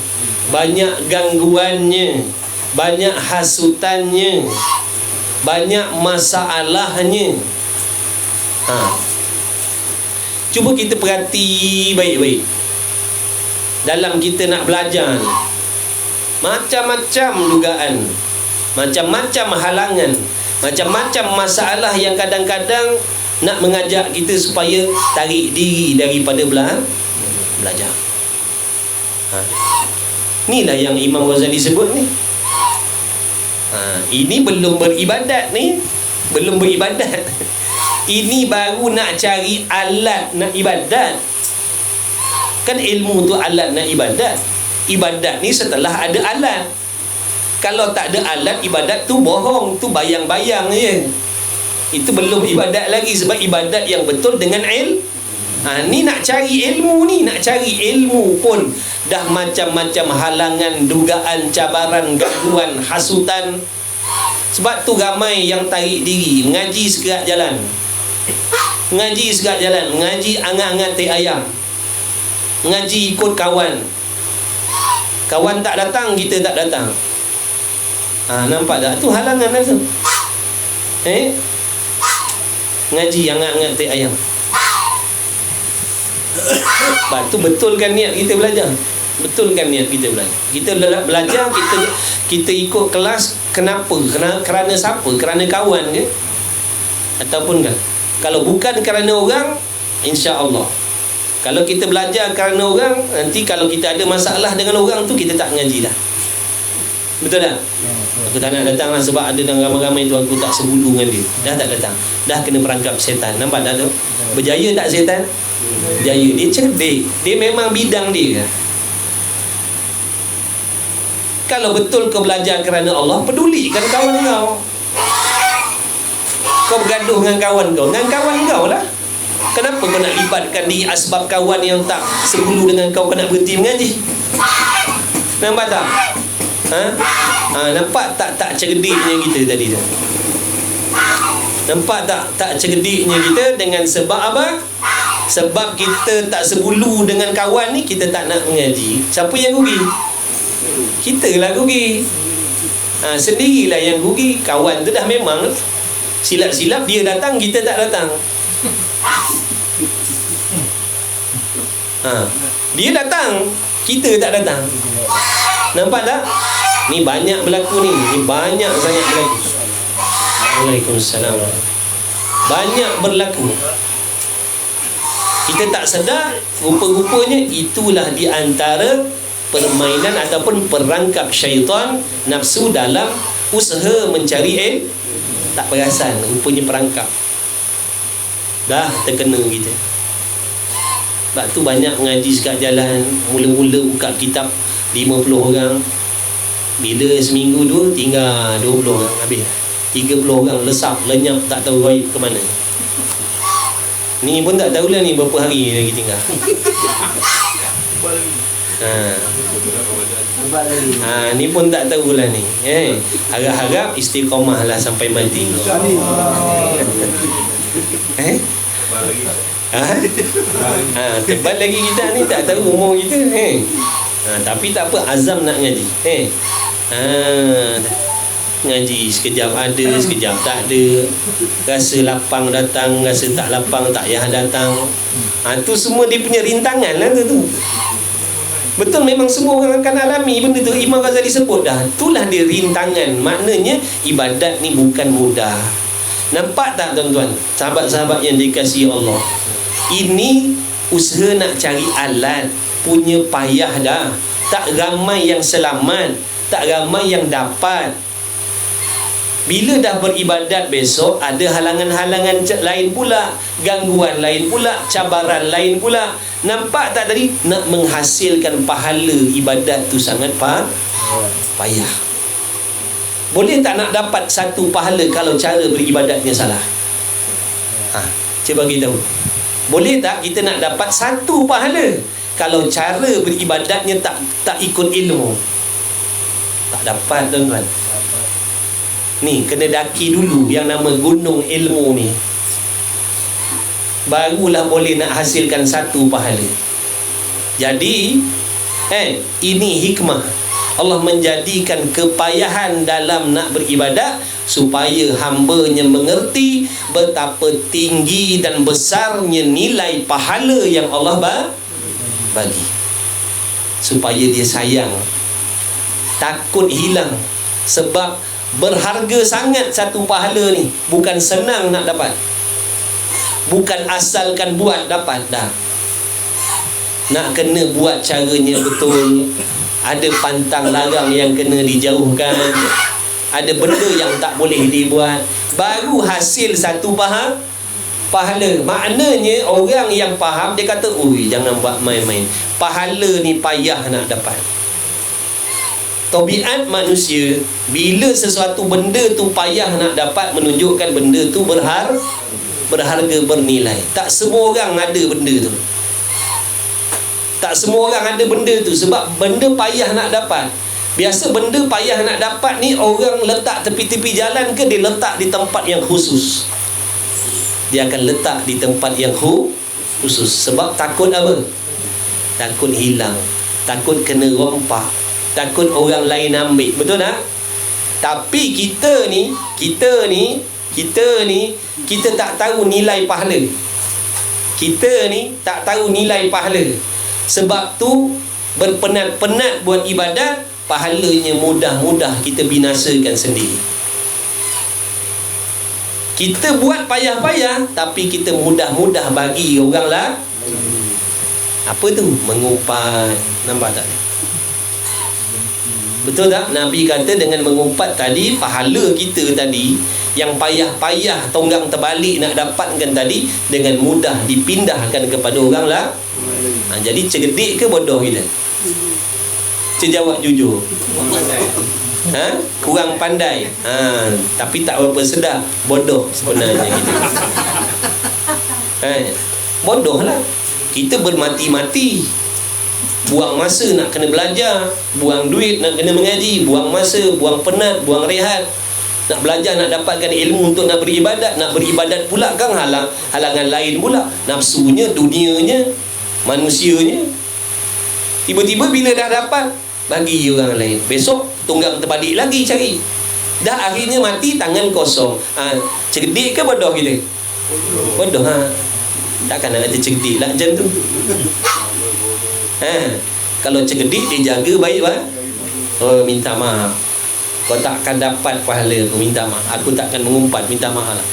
banyak gangguannya, banyak hasutannya, banyak masalahnya. Cuba kita perhati baik-baik dalam kita nak belajar ni. Macam-macam dugaan, macam-macam halangan, macam-macam masalah yang kadang-kadang nak mengajak kita supaya tarik diri daripada belajar. Inilah yang Imam Ghazali sebut ni. Ini belum beribadat ni, belum beribadat. Ini baru nak cari alat nak ibadat. Kan ilmu tu alat nak ibadat. Ibadat ni setelah ada alat. Kalau tak ada alat, ibadat tu bohong, tu bayang-bayang je. Itu belum ibadat lagi, sebab ibadat yang betul dengan ni nak cari ilmu ni, nak cari ilmu pun dah macam-macam halangan, dugaan, cabaran, gangguan, hasutan. Sebab tu ramai yang tarik diri, mengaji sekerat jalan, mengaji sekerat jalan, mengaji angan-angan teh ayam, mengaji ikut kawan. Kawan tak datang, kita tak datang. Nampak tak? Tu halangan lah tu. Ngaji angan-angan teh ayam. Lepas tu betulkan niat kita belajar. Betulkan niat kita belajar. Kita belajar, kita ikut kelas. Kenapa? Kerana siapa? Kerana kawan ke? Ataupun kan? Kalau bukan kerana orang, insya-Allah. Kalau kita belajar kerana orang, nanti kalau kita ada masalah dengan orang tu, kita tak ngaji dah. Betul tak? Aku tak nak datang lah, sebab ada dalam ramai-ramai tu aku tak sebulu dengan dia. Dah tak datang. Dah kena perangkap setan. Nampak tak tu? Berjaya tak setan? Berjaya. Dia cerdik. Dia memang bidang dia. Kalau betul kau belajar kerana Allah, pedulikan kawan kau. Kau bergaduh dengan kawan kau, dengan kawan kau lah. Kenapa kau nak libatkan di asbab kawan yang tak sebulu dengan kau nak berhenti mengaji? Nampak tak? Nampak tak cerdiknya kita tadi tu? Nampak tak cerdiknya kita? Dengan sebab apa? Sebab kita tak sebulu dengan kawan ni, kita tak nak mengaji. Siapa yang rugi? Kita lah rugi. Sendirilah yang rugi. Kawan tu dah memang silap-silap dia datang, kita tak datang. Dia datang, kita tak datang. Nampak tak? Ni banyak berlaku ni. Ni banyak sangat berlaku. Waalaikumsalam. Banyak berlaku. Kita tak sedar, rupa-rupanya itulah di antara permainan ataupun perangkap syaitan nafsu dalam usaha mencari tak perasan, rupanya perangkap. Dah terkena kita. Sebab tu banyak mengaji sekat jalan, mula-mula buka kitab 50 orang. Bila seminggu tu tinggal 20 orang habis. 30 orang lesap, lenyap, tak tahu baik ke mana. Ni pun tak tahulah ni berapa hari lagi tinggal. Ni pun tak tahulah ni. Harap-harap istiqamah lah sampai mati. Tebal lagi kita ni, tak tahu umur kita. Tapi tak apa, azam nak ngaji. Ngaji sekejap ada, sekejap tak ada. Rasa lapang datang, rasa tak lapang tak payah datang. Tu semua dia punya rintangan lah tu. Betul, memang semua orang akan alami benda tu. Imam Ghazali sebut dah, itulah dia rintangan. Maknanya ibadat ni bukan mudah. Nampak tak tuan-tuan, sahabat-sahabat yang dikasihi Allah? Ini usaha nak cari alat punya payah dah. Tak ramai yang selamat, tak ramai yang dapat. Bila dah beribadat besok, ada halangan-halangan lain pula, gangguan lain pula, cabaran lain pula. Nampak tak tadi? Nak menghasilkan pahala ibadat tu sangat payah. Boleh tak nak dapat satu pahala kalau cara beribadatnya salah? Cuba bagi tahu. Boleh tak kita nak dapat satu pahala kalau cara beribadatnya tak ikut ilmu? Tak dapat, tuan-tuan. Ni kena daki dulu yang nama gunung ilmu ni, barulah boleh nak hasilkan satu pahala. Jadi ini hikmah Allah menjadikan kepayahan dalam nak beribadat supaya hamba-Nya mengerti betapa tinggi dan besarnya nilai pahala yang Allah bagi, supaya dia sayang, takut hilang. Sebab berharga sangat satu pahala ni, bukan senang nak dapat, bukan asalkan buat dapat dah. Nak kena buat caranya betul. Ada pantang larang yang kena dijauhkan, ada benda yang tak boleh dibuat, baru hasil satu pahala. Maknanya orang yang faham, dia kata, ui, jangan buat main-main, pahala ni payah nak dapat. Tabiat manusia, bila sesuatu benda tu payah nak dapat, menunjukkan benda tu berharga, bernilai. Tak semua orang ada benda tu. Tak semua orang ada benda tu, sebab benda payah nak dapat. Biasa benda payah nak dapat ni orang letak tepi-tepi jalan ke dia letak di tempat yang khusus? Dia akan letak di tempat yang khusus. Sebab takut apa? Takut hilang, takut kena rompak, takut orang lain ambil. Betul tak? Tapi kita tak tahu nilai pahala. Kita ni tak tahu nilai pahala. Sebab tu berpenat-penat buat ibadat, pahalanya mudah-mudah kita binasakan sendiri. Kita buat payah-payah, tapi kita mudah-mudah bagi orang lah. Apa tu? Mengumpat. Nampak tak? Betul tak? Nabi kata dengan mengumpat tadi, pahala kita tadi yang payah-payah tonggang terbalik nak dapatkan tadi, dengan mudah dipindahkan kepada orang lah. Jadi cerdik ke bodoh kita? Jawab jujur. Kurang pandai. Tapi tak berapa sedap. Bodoh sebenarnya kita. Bodoh lah. Kita bermati-mati, buang masa nak kena belajar, buang duit nak kena mengaji, buang masa, buang penat, buang rehat, nak belajar, nak dapatkan ilmu untuk nak beribadat. Nak beribadat pula kan halangan lain pula, nafsunya, dunianya, manusianya. Tiba-tiba bila dah dapat, bagi orang lain. Besok tunggang terbalik lagi cari. Dah akhirnya mati tangan kosong. Cerdik ke bodoh kita? Bodoh. Takkan nak kata cerdik lah macam tu. Kalau cerdik dia jaga baik lah. Oh, minta maaf, kau takkan dapat pahala, kau minta maaf, aku takkan mengumpat, minta maaf lah.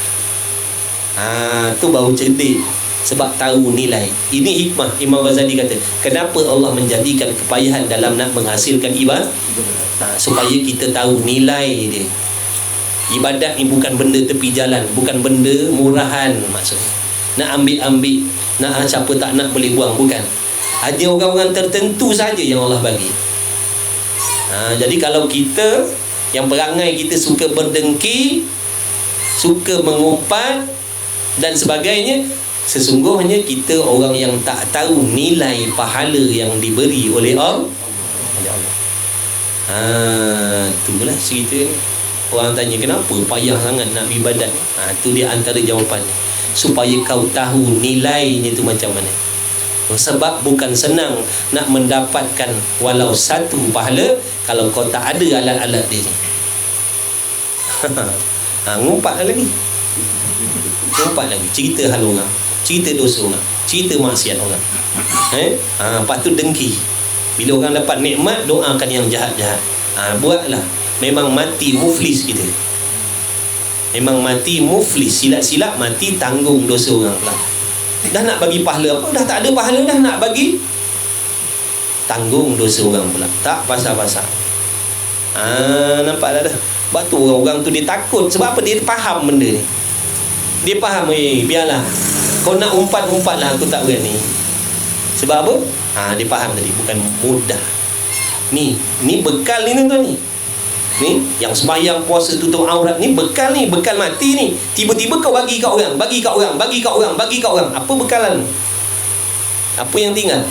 Tu baru cerdik. Sebab tahu nilai. Ini hikmah. Imam Ghazali kata, kenapa Allah menjadikan kepayahan dalam nak menghasilkan ibadat? Supaya kita tahu nilai dia. Ibadat ni bukan benda tepi jalan, bukan benda murahan maksudnya. Nak ambil-ambil, nak siapa tak nak boleh buang, bukan. Hanya orang-orang tertentu saja yang Allah bagi. Jadi kalau kita, yang perangai kita suka berdengki, suka mengumpat dan sebagainya, sesungguhnya kita orang yang tak tahu nilai pahala yang diberi oleh Allah. Itulah cerita ni. Orang tanya kenapa payah sangat nak beribadat. Itu dia antara jawapannya, supaya kau tahu nilainya tu macam mana. Sebab bukan senang nak mendapatkan walau satu pahala kalau kau tak ada alat-alat dia ni. Ngumpat lagi. Ngumpat lagi. Cerita hal orang, cerita dosa orang, cerita maksiat orang. Lepas tu dengki. Bila orang dapat nikmat, doakan yang jahat-jahat. Buatlah. Memang mati muflis kita. Memang mati muflis. Silap-silap mati tanggung dosa orang pula. Dah nak bagi pahala apa? Dah tak ada pahala dah, nak bagi tanggung dosa orang pula. Tak pasal-pasal. Nampak dah dah. Sebab tu orang-orang tu dia takut. Sebab apa? Dia faham benda ni. Dia faham, biarlah. Kau nak umpat-umpatlah, aku tak berani. Sebab apa? Dia faham tadi. Bukan mudah. Ni bekal ni tuan ni. Ni yang sembahyang, puasa, tutup aurat ni bekal ni, bekal mati ni. Tiba-tiba kau bagi kat orang, bagi kat orang, bagi kat orang, bagi kat orang. Apa bekalan? Apa yang tinggal?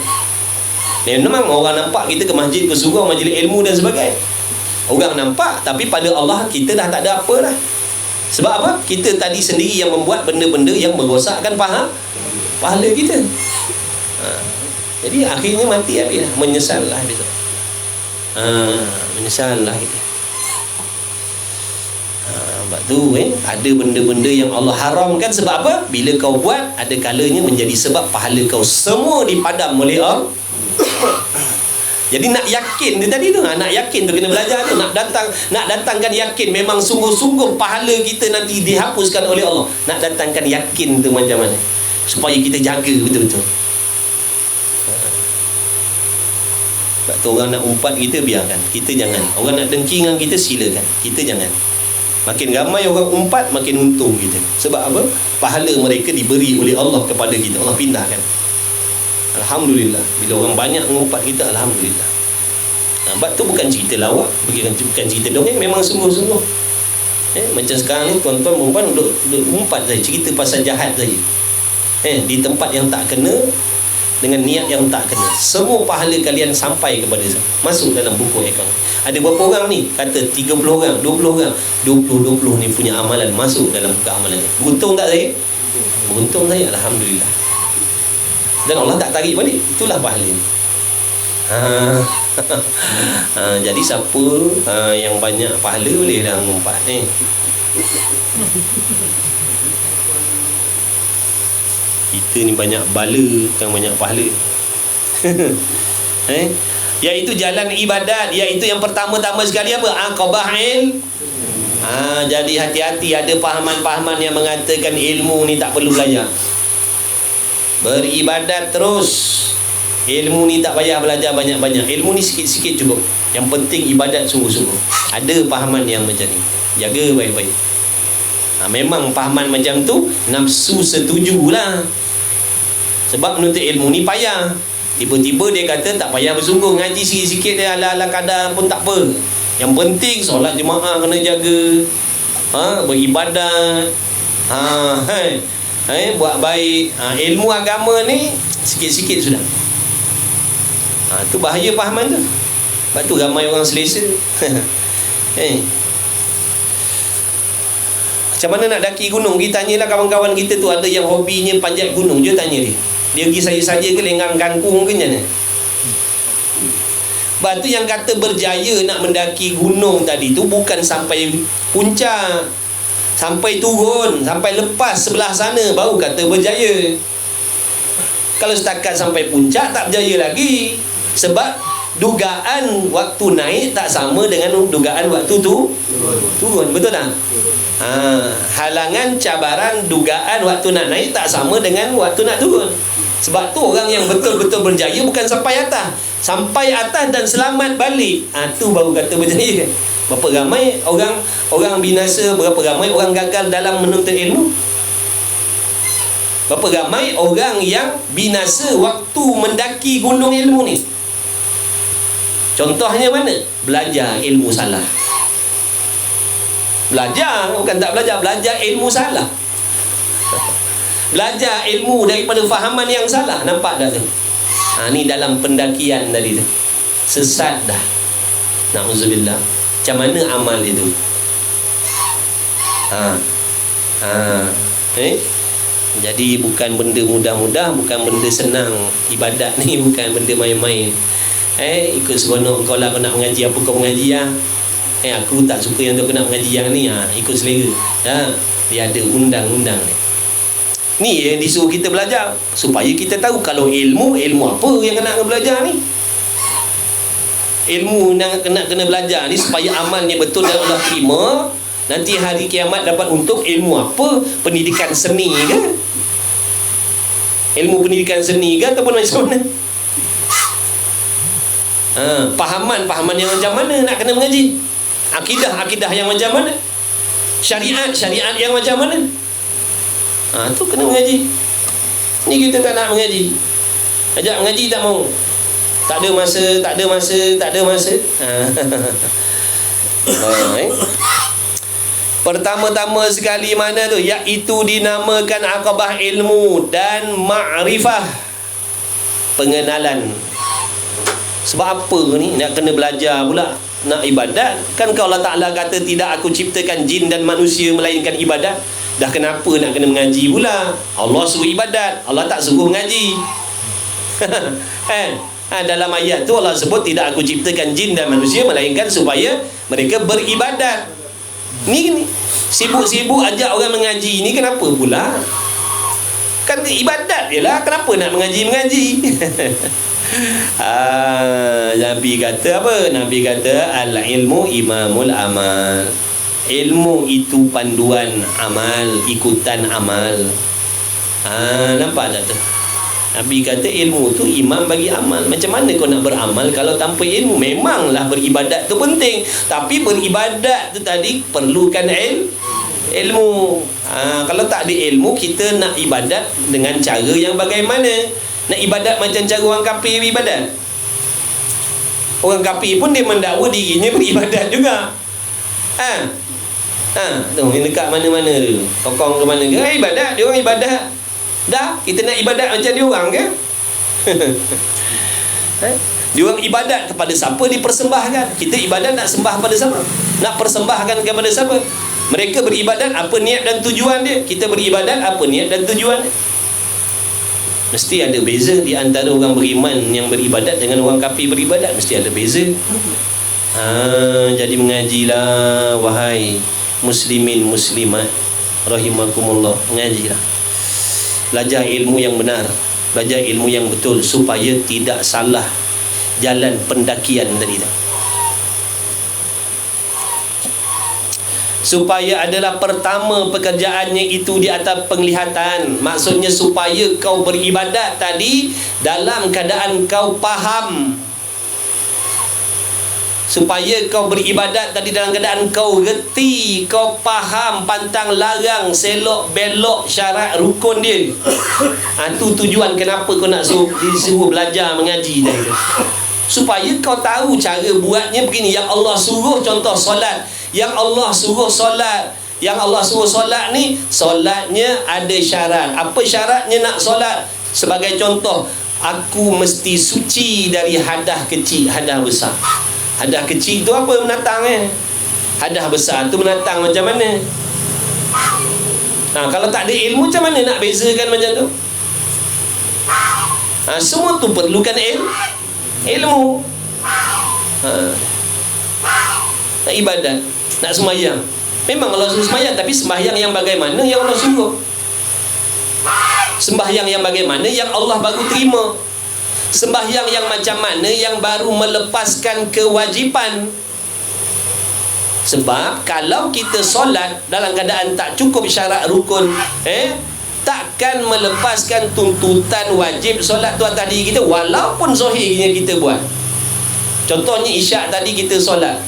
Memang orang nampak kita ke masjid, ke surau, majlis ilmu dan sebagainya. Orang nampak, tapi pada Allah kita dah tak ada apa dah. Sebab apa? Kita tadi sendiri yang membuat benda-benda yang merosakkan pahala kita. Jadi akhirnya mati habis lah. Menyesal lah habis. Menyesal lah kita. Sebab tu ada benda-benda yang Allah haramkan. Sebab apa? Bila kau buat, ada kalanya menjadi sebab pahala kau semua dipadam oleh Allah. Jadi nak yakin dia tadi tu, nak yakin tu kena belajar tu. Nak datangkan yakin memang sungguh-sungguh pahala kita nanti dihapuskan oleh Allah. Nak datangkan yakin tu macam mana supaya kita jaga betul-betul. Sebab tu orang nak umpat kita, biarkan. Kita jangan. Orang nak dengki dengan kita, silakan. Kita jangan. Makin ramai orang umpat, makin untung kita. Sebab apa? Pahala mereka diberi oleh Allah kepada kita. Allah pindahkan. Alhamdulillah. Bila orang banyak mengumpat kita, Alhamdulillah. Sebab tu bukan cerita lawak, bukan cerita dongeng, memang sungguh-sungguh. Macam sekarang ni tuan-tuan perempuan duduk umpat saja, cerita pasal jahat saja. Di tempat yang tak kena, dengan niat yang tak kena. Semua pahala kalian sampai kepada saya. Masuk dalam buku akaun. Ada berapa orang ni? Kata 30 orang, 20 orang. 20 ni punya amalan masuk dalam buku amalan ni. Beruntung tak saya? Beruntung saya, Alhamdulillah. Dan Allah tak tarik balik. Itulah pahala ni. Jadi siapa yang banyak pahala boleh dah mengumpat ni. Kita ni banyak bala, bukan banyak pahala. Iaitu jalan ibadat. Iaitu yang pertama-tama sekali apa? Aqabahil. Jadi hati-hati. Ada pahaman-pahaman yang mengatakan ilmu ni tak perlu belajar. Beribadat terus. Ilmu ni tak payah belajar banyak-banyak. Ilmu ni sikit-sikit cukup. Yang penting ibadat sungguh-sungguh. Ada pahaman yang macam ni. Jaga baik-baik. Memang pahaman macam tu nafsu setujulah. Sebab menuntut ilmu ni payah. Tiba-tiba dia kata tak payah bersungguh, ngaji sikit-sikit dia ala-ala kadar pun tak apa. Yang penting solat jemaah kena jaga, beribadat, buat baik. Ilmu agama ni sikit-sikit sudah. Tu bahaya pahaman tu. Sebab tu ramai orang selesa. Macam mana nak daki gunung? Kita tanyalah kawan-kawan kita tu, ada yang hobinya panjat gunung, dia tanya dia pergi saja-saja ke lenggang kangkung ke macam mana? Sebab tu yang kata berjaya nak mendaki gunung tadi tu bukan sampai puncak, sampai turun, sampai lepas sebelah sana baru kata berjaya. Kalau setakat sampai puncak tak berjaya lagi. Sebab dugaan waktu naik tak sama dengan dugaan waktu tu turun. Betul tak? Halangan, cabaran, dugaan waktu nak naik tak sama dengan waktu nak turun. Sebab tu orang yang betul-betul berjaya bukan sampai atas, sampai atas dan selamat balik. Tu baru kata berjaya. Berapa ramai orang binasa, berapa ramai orang gagal dalam menuntut ilmu. Berapa ramai orang yang binasa waktu mendaki gunung ilmu ni. Contohnya mana? Belajar ilmu salah. Belajar, bukan tak belajar, belajar ilmu salah. Belajar ilmu daripada fahaman yang salah. Nampak tak tu? Ni dalam pendakian tadi tu. Sesat dah. Na'udzubillah. Macam mana amal Jadi bukan benda mudah-mudah, bukan benda senang. Ibadat ni bukan benda main-main. Ikut seronok kau lah, kau nak mengaji apa kau mengaji lah. Aku tak suka yang tu, aku nak mengaji yang ni, ikut selera. Dia ada undang-undang ni. Ni yang disuruh kita belajar, supaya kita tahu kalau ilmu apa yang kena belajar ni. Ilmu yang kena belajar ni supaya amalnya betul dan Allah terima. Nanti hari kiamat dapat untung. Ilmu apa? Pendidikan seni ke? Ilmu pendidikan seni ke ataupun macam mana? Pahaman yang macam mana nak kena mengaji? Akidah yang macam mana? Syariat yang macam mana? Tu kena mengaji. Ni kita tak nak mengaji. Ajak mengaji tak mau. Tak ada masa. Pertama-tama sekali mana tu? Iaitu dinamakan akabah ilmu dan ma'rifah, pengenalan. Sebab apa ni nak kena belajar pula nak ibadat? Kan kalau Allah Ta'ala kata tidak aku ciptakan jin dan manusia melainkan ibadat. Dah kenapa nak kena mengaji pula? Allah suruh ibadat, Allah tak suruh mengaji. Dalam ayat tu Allah sebut tidak aku ciptakan jin dan manusia melainkan supaya mereka beribadat. Ni sibuk-sibuk ajak orang mengaji ni kenapa pula? Kan ibadat je lah, kenapa nak mengaji? Nabi kata apa? Nabi kata al-ilmu imamul amal. Ilmu itu panduan amal, ikutan amal. Nampak tak tu? Nabi kata ilmu tu imam bagi amal. Macam mana kau nak beramal kalau tanpa ilmu? Memanglah beribadat tu penting, tapi beribadat tu tadi perlukan ilmu. Kalau tak ada ilmu, kita nak ibadat dengan cara yang bagaimana? Nak ibadat macam cara orang kafir beribadat. Orang kafir pun dia mendakwa dirinya beribadat juga. Tu yang dekat mana-mana tu, tokong ke mana ke, ibadat, dia orang ibadat. Dah, kita nak ibadat macam dia orang ke? Dia orang ibadat kepada siapa dipersembahkan. Kita ibadat nak sembah pada siapa? Nak persembahkan kepada siapa? Mereka beribadat apa niat dan tujuan dia? Kita beribadat apa niat dan tujuan dia? Mesti ada beza di antara orang beriman yang beribadat dengan orang kafir beribadat. Mesti ada beza. Jadi mengajilah wahai muslimin muslimat rahimakumullah. Mengajilah, belajar ilmu yang benar, belajar ilmu yang betul supaya tidak salah jalan pendakian tadi tu. Supaya adalah pertama pekerjaannya itu di atas penglihatan. Maksudnya supaya kau beribadat tadi dalam keadaan kau faham. Supaya kau beribadat tadi dalam keadaan kau reti, kau faham pantang larang, selok belok syarat rukun dia. Tu tujuan kenapa kau nak disuruh belajar mengaji tadi. Supaya kau tahu cara buatnya begini. Yang Allah suruh, contoh solat, yang Allah suruh solat, yang Allah suruh solat ni, solatnya ada syarat. Apa syaratnya nak solat? Sebagai contoh, aku mesti suci dari hadah kecil, hadah besar. Hadah kecil tu apa? Menatang Hadah besar tu menatang macam mana? Kalau tak ada ilmu, macam mana nak bezakan macam tu? Semua tu perlukan ilmu. Nak ibadat, nak sembahyang, memang Allah suruh sembahyang, tapi sembahyang yang bagaimana yang Allah suruh? Sembahyang yang bagaimana yang Allah baru terima? Sembahyang yang macam mana yang baru melepaskan kewajipan? Sebab kalau kita solat dalam keadaan tak cukup syarat rukun, takkan melepaskan tuntutan wajib solat tu atas diri kita, walaupun zahirnya kita buat. Contohnya isyak tadi kita solat,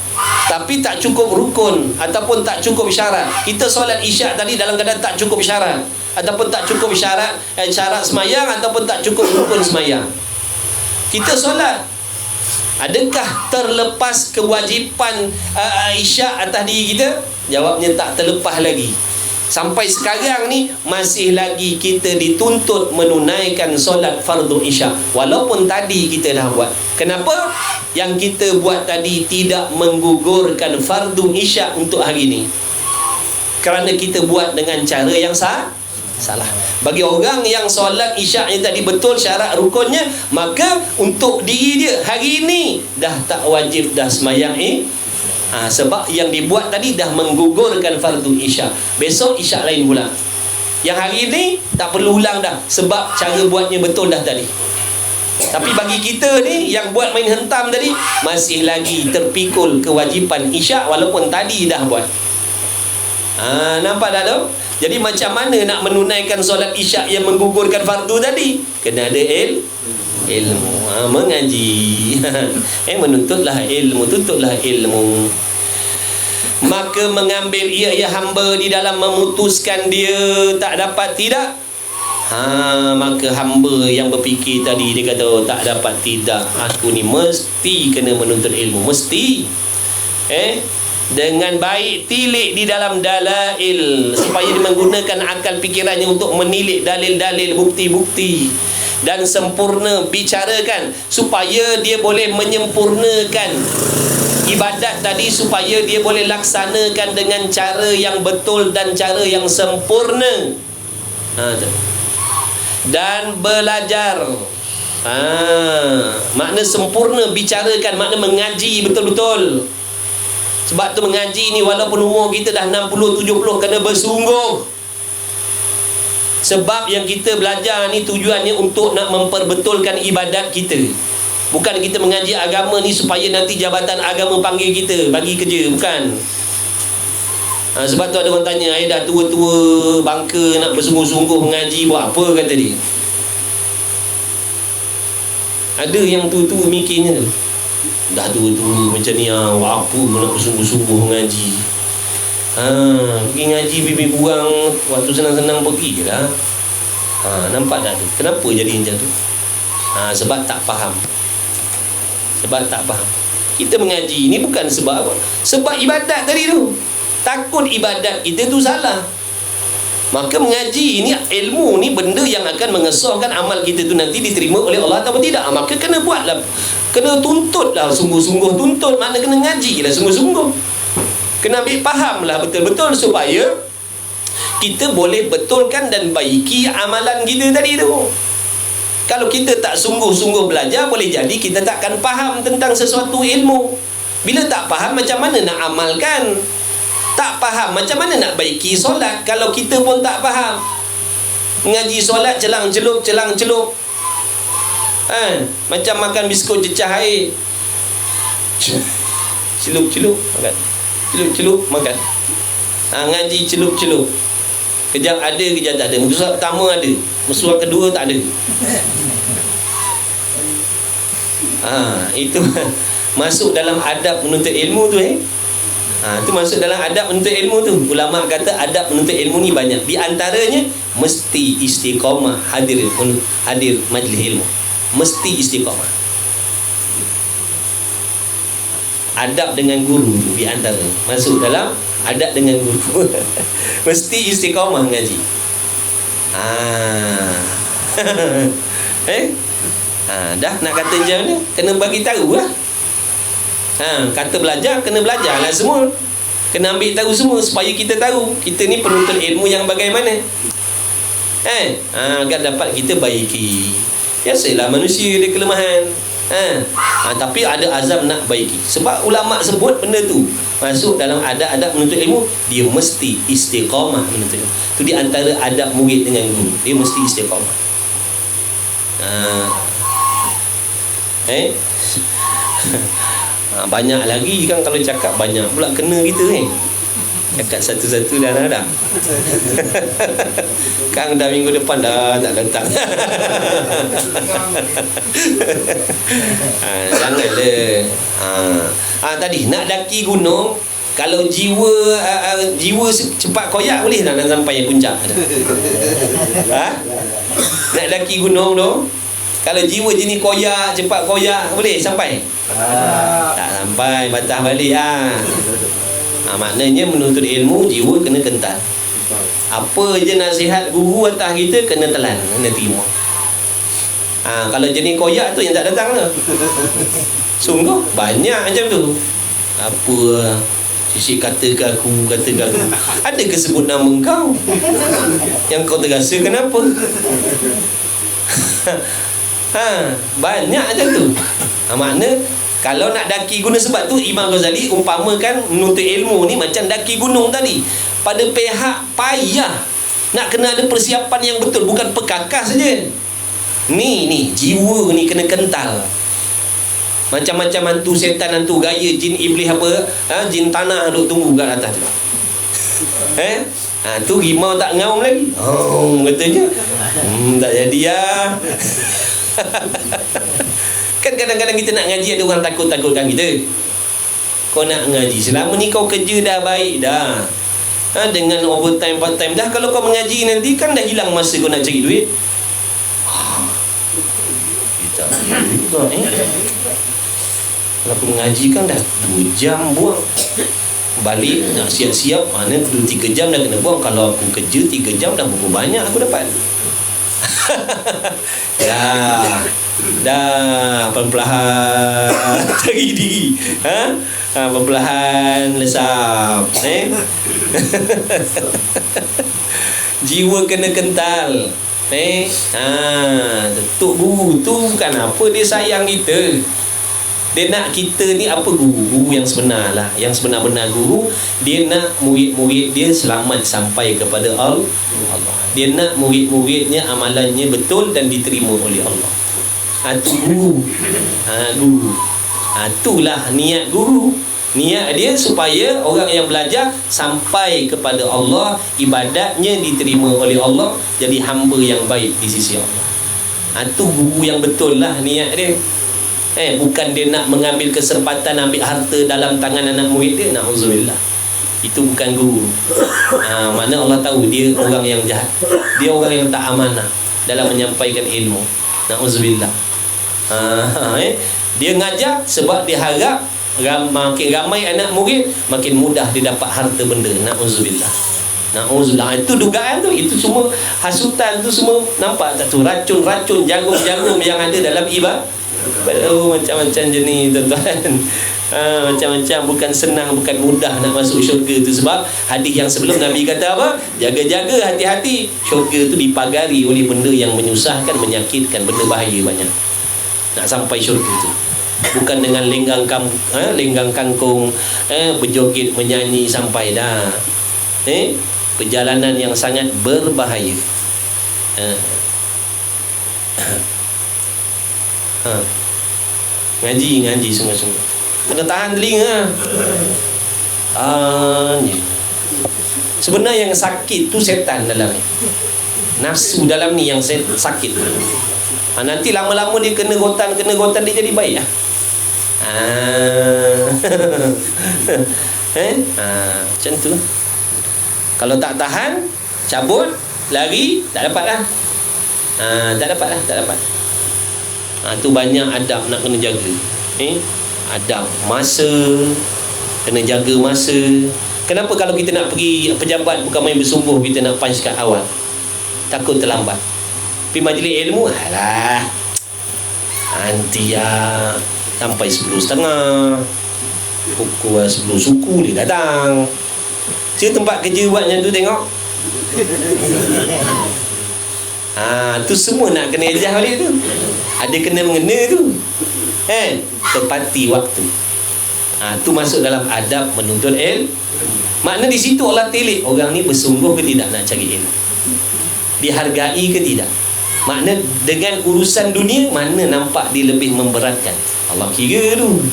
tapi tak cukup rukun ataupun tak cukup syarat. Kita solat isyak tadi dalam keadaan tak cukup syarat ataupun tak cukup syarat semayang ataupun tak cukup rukun semayang. Kita solat, adakah terlepas kewajipan isyak atas diri kita? Jawabnya tak terlepas lagi. Sampai sekarang ni masih lagi kita dituntut menunaikan solat fardu isyak, walaupun tadi kita dah buat. Kenapa? Yang kita buat tadi tidak menggugurkan fardu isyak untuk hari ni, kerana kita buat dengan cara yang Salah. Bagi orang yang solat isyak yang tadi betul syarat rukunnya, maka untuk diri dia hari ini dah tak wajib dah semayang sebab yang dibuat tadi dah menggugurkan fardu isyak. Besok isyak lain pula. Yang hari ini tak perlu ulang dah sebab cara buatnya betul dah tadi. Tapi bagi kita ni yang buat main hentam tadi, masih lagi terpikul kewajipan isyak walaupun tadi dah buat. Nampak tak tu? Jadi macam mana nak menunaikan solat isyak yang menggugurkan fardu tadi? Kena ada ilmu, mengaji. Menuntutlah ilmu, tuntutlah ilmu. Maka mengambil ia hamba di dalam memutuskan dia tak dapat tidak, maka hamba yang berfikir tadi dia kata tak dapat tidak, aku ni mesti kena menuntut ilmu, mesti dengan baik tilik di dalam dalail supaya dia menggunakan akal fikirannya untuk menilik dalil-dalil, bukti-bukti, dan sempurna bicarakan supaya dia boleh menyempurnakan ibadat tadi, supaya dia boleh laksanakan dengan cara yang betul dan cara yang sempurna. Dan belajar, makna sempurna bicarakan, makna mengaji betul-betul. Sebab tu mengaji ni walaupun umur kita dah 60-70 kena bersungguh. Sebab yang kita belajar ni tujuannya untuk nak memperbetulkan ibadat kita. Bukan kita mengaji agama ni supaya nanti jabatan agama panggil kita bagi kerja, bukan. Sebab tu ada orang tanya, dah tua-tua bangka nak bersungguh-sungguh mengaji buat apa, kata dia. Ada yang tua-tua mikirnya tu, dah tua-tua macam ni, apa nak bersungguh-sungguh mengaji. Pergi ngaji bibi buang, waktu senang-senang pergi je lah. Nampak tak tu? Kenapa jadi macam tu? Sebab tak faham. Sebab tak faham. Kita mengaji ni bukan sebab apa? Sebab ibadat tadi tu. Takut ibadat kita tu salah. Maka mengaji ni, ilmu ni benda yang akan mengesahkan amal kita tu nanti diterima oleh Allah atau tidak. Maka kena buatlah, kena tuntutlah, sungguh-sungguh tuntut. Makna kena ngaji lah sungguh-sungguh, kena ambil fahamlah betul-betul supaya kita boleh betulkan dan baiki amalan kita tadi tu. Kalau kita tak sungguh-sungguh belajar, boleh jadi kita tak akan faham tentang sesuatu ilmu. Bila tak faham, macam mana nak amalkan? Tak faham macam mana nak baiki solat kalau kita pun tak faham. Mengaji solat celang-celup, celang-celup, macam makan biskut cecah air. Celup-celup makan, celup-celup makan. Ngaji celup-celup. Kejap ada, kejap tak ada. Musuh pertama ada, musuh kedua tak ada. Itu masuk dalam adab menuntut ilmu tu. Itu masuk dalam adab menuntut ilmu tu. Ulama kata adab menuntut ilmu ni banyak. Di antaranya mesti istiqamah hadir majlis ilmu. Mesti istiqamah. Adab dengan guru tu di antara masuk dalam adab dengan guru. Mesti istiqamah ngaji. Dah nak kata macam mana? Kena bagi tahu lah. Kata belajar, kena belajar lah semua. Kena ambil tahu semua supaya kita tahu kita ni penuntut ilmu yang bagaimana. Agar dapat kita baiki. Biasalah manusia ada kelemahan. Tapi ada azam nak baiki. Sebab ulama sebut benda tu masuk dalam adab-adab menuntut ilmu. Dia mesti istiqamah menuntut ilmu. Itu di antara adab murid dengan guru. Dia mesti istiqamah. Banyak lagi kan, kalau cakap banyak pula kena kita ni. Cakap satu-satu dah ada. Kang dah minggu depan dah tak datang. Janganlah. Tadi nak daki gunung, kalau jiwa cepat koyak boleh tak nak sampai puncak? Nak daki gunung tu, kalau jiwa jenis koyak, cepat koyak, boleh sampai? Tak sampai, batas balik. Maknanya menuntut ilmu, jiwa kena kental. Apa je nasihat guru atas kita, kena telan, kena terima. Kalau jenis koyak tu yang tak datang lah. Sungguh banyak macam tu. Apa Syekh kata ke aku. Ada ke sebut nama kau? Yang kau terasa kenapa? Banyak macam tu. Makna kalau nak daki gunung, sebab tu Imam Ghazali umpamakan menuntut ilmu ni macam daki gunung tadi. Pada pihak payah nak kena ada persiapan yang betul, bukan pekakah saja. Ni jiwa ni kena kental. Macam-macam hantu setan, hantu gaya, jin iblis apa, jin tanah duk tunggu kat atas tu. Tu rimau tak ngaum lagi. Katanya. Tak jadi lah. Kan kadang-kadang kita nak ngaji, ada orang takut-takutkan kita. Kau nak ngaji, selama ni kau kerja dah baik dah, dengan overtime, part time dah. Kalau kau mengaji nanti kan dah hilang masa kau nak cari duit. Kita juga kalau aku mengaji kan dah 2 jam buang, balik nak siap-siap, mana 2-3 jam dah kena buang. Kalau aku kerja 3 jam dah berapa banyak aku dapat. Dah perlahan cari diri, perlahan lesap, jiwa kena kental, Datuk Guru tu bukan apa, dia sayang kita. Dia nak kita ni apa, guru yang sebenar lah, yang sebenar-benar guru. Dia nak murid-murid dia selamat sampai kepada Allah. Dia nak murid-muridnya amalannya betul dan diterima oleh Allah. Itu guru. Guru. Itulah niat guru. Niat dia supaya orang yang belajar sampai kepada Allah, ibadatnya diterima oleh Allah, jadi hamba yang baik di sisi Allah. Itu guru yang betul lah niat dia. Bukan dia nak mengambil kesempatan ambil harta dalam tangan anak murid dia. Na'udzubillah. Itu bukan guru. Mana Allah tahu dia orang yang jahat, dia orang yang tak amanah dalam menyampaikan ilmu. Na'udzubillah. Dia ngajar sebab dia harap makin ramai anak murid, makin mudah dia dapat harta benda. Na'udzubillah. Na'udzubillah. Itu dugaan tu. Itu semua hasutan tu semua. Nampak tak tu? Racun-racun, jarum-jarum yang ada dalam ibadah. Macam-macam jenis tuan-tuan. Macam-macam. Bukan senang, bukan mudah nak masuk syurga tu. Sebab hadis yang sebelum Nabi kata apa? Jaga-jaga, hati-hati. Syurga tu dipagari oleh benda yang menyusahkan, menyakitkan, benda bahaya banyak. Nak sampai syurga tu bukan dengan lenggang kangkung, berjoget menyanyi sampai dah. Perjalanan yang sangat berbahaya. Ngaji sungguh-sungguh. Kena tahan telinga. Sebenarnya yang sakit tu setan dalam ni. Nafsu dalam ni yang sakit. Nanti lama-lama dia kena gotan, dia jadi baik lah. Macam tu. Kalau tak tahan, cabut, lari, tak dapat lah. Tak dapat. Tu banyak adab nak kena jaga. Adab masa, kena jaga masa. Kenapa kalau kita nak pergi pejabat bukan main bersungguh, kita nak punch kat awal, takut terlambat. Pergi majlis ilmu, nanti sampai 10.30, pukul 10 suku dia datang. Saya tempat kerja buat macam tu, tengok. Tu semua nak kena ejah balik tu. Ada kena-mengena tu. Tepati waktu. Tu masuk dalam adab menuntut ilmu. Makna di situ Allah telik orang ni bersungguh ke tidak nak cari ilmu, dihargai ke tidak. Makna dengan urusan dunia mana nampak dia lebih memberatkan. Allah kira tu.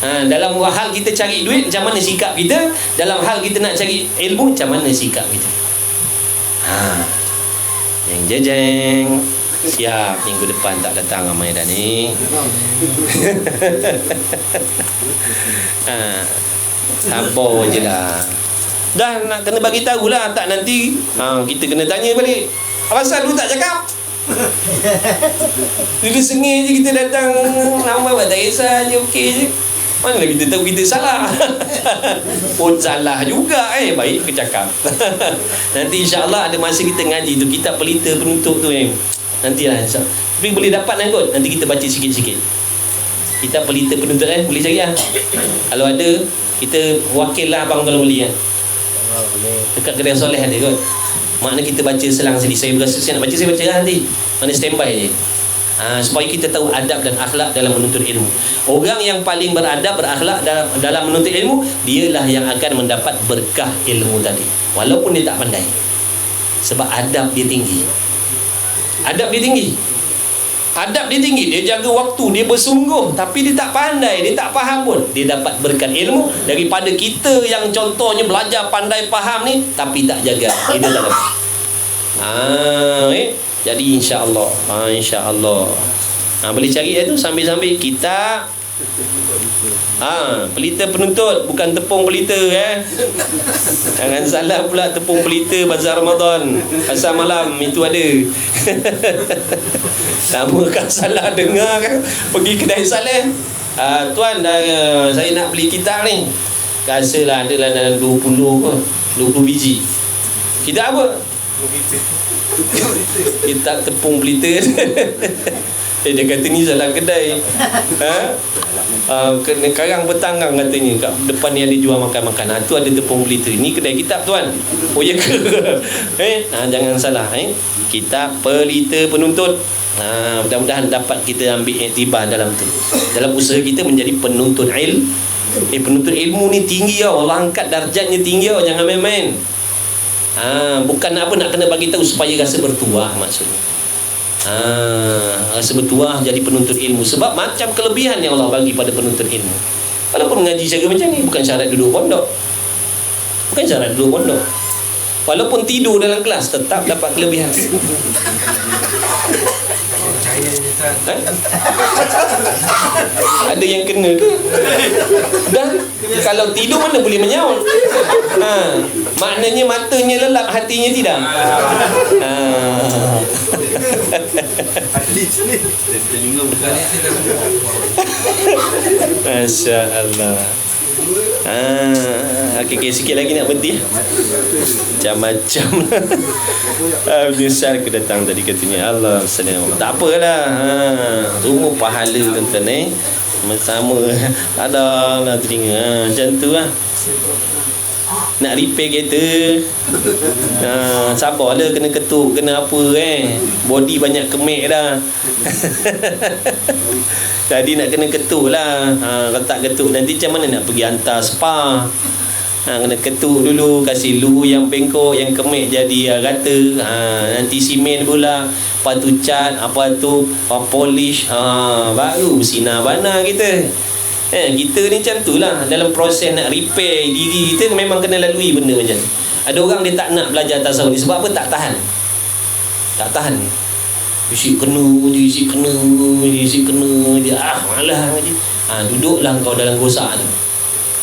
Dalam hal kita cari duit, macam mana sikap kita? Dalam hal kita nak cari ilmu, macam mana sikap kita? Jeng. Siap, minggu depan tak datang ramai dah ni. Sabar je lah. Dah nak kena bagi tahu lah. Tak nanti kita kena tanya balik, apa pasal dulu tak cakap? Dulu sengih je kita datang lama buat, tak kisah je, okey je. Mana kita tahu kita salah. Pun salah juga. Baik ke cakap. Nanti insyaAllah ada masa kita ngaji tu, kitab pelita penutup tu nantilah insyaAllah. Tapi boleh dapat lah kot. Nanti kita baca sikit-sikit kitab pelita penutup, boleh cari lah. Kalau ada Kita wakil lah abang kalau boleh kan. Boleh. Dekat kedai soleh ada kot. Makna kita baca selang sedih. Saya berasa saya nak baca, saya baca lah nanti. Mana standby je. Supaya kita tahu adab dan akhlak dalam menuntut ilmu. Orang yang paling beradab, berakhlak dalam menuntut ilmu, dialah yang akan mendapat berkah ilmu tadi, walaupun dia tak pandai. Sebab adab dia tinggi. Adab dia tinggi. Adab dia tinggi. Dia jaga waktu, dia bersungguh, tapi dia tak pandai, dia tak faham pun, dia dapat berkat ilmu daripada kita yang contohnya belajar pandai faham ni tapi tak jaga. Kita tak dapat. Jadi insya-Allah, insya-Allah. Boleh cari tu sambil-sambil kita. Pelita penuntut, bukan tepung pelita Jangan salah pula tepung pelita bazar Ramadan. Pasal malam itu ada. Namakah salah dengar kan? Pergi kedai Saleh. Tuan saya nak beli kitab ni. Rasalah adalah dalam 20 biji. Kitab apa? Kitab tepung pelita. Dia kata ni salah kedai. Kena karang bertanggang katanya. Kat depan ni ada jual makan-makan. Tu ada tepung pelita. Ni kedai kitab tuan. Oh ya ke? Jangan salah. Kitab pelita penuntut. Mudah-mudahan dapat kita ambil iktibar dalam tu. Dalam usaha kita menjadi penuntut ilmu. Penuntut ilmu ni tinggi tau. Allah angkat darjatnya tinggi tau. Jangan main-main. Bukan apa nak kena bagi tahu supaya rasa bertuah maksudnya. Rasa bertuah jadi penuntut ilmu. Sebab macam kelebihan yang Allah bagi pada penuntut ilmu. Walaupun mengaji cara macam ni, bukan syarat duduk pondok. Bukan syarat duduk pondok. Walaupun tidur dalam kelas, tetap dapat kelebihan. Ada yang kena ke? Dan kalau tidur mana boleh menyaut. Maknanya matanya lelap, hatinya tidak. Masya Allah. Okay, sikit lagi nak berhenti. Macam-macam. Menyesal aku datang tadi katanya. Allah sedang. Tak apalah. Semua pahala tuan-tuan sama-sama. Ada lah telinga. Macam tu lah. Nak repair kereta, sabarlah, kena ketuk, kena apa body banyak kemek dah. Jadi nak kena ketuk lah. Kalau tak ketuk nanti macam mana nak pergi hantar spa. Kena ketuk dulu, kasih luhu yang bengkok, yang kemek jadi rata. Nanti simen pula, apa tu cat, apa tu polish, baru sinar bana kita. Kita ni macam tu lah. Dalam proses nak repair diri kita memang kena lalui benda macam ni. Ada orang dia tak nak belajar tasawuf ni sebab apa? Tak tahan. Tak tahan. Isi kena je, malah je. Duduklah kau dalam gosak tu.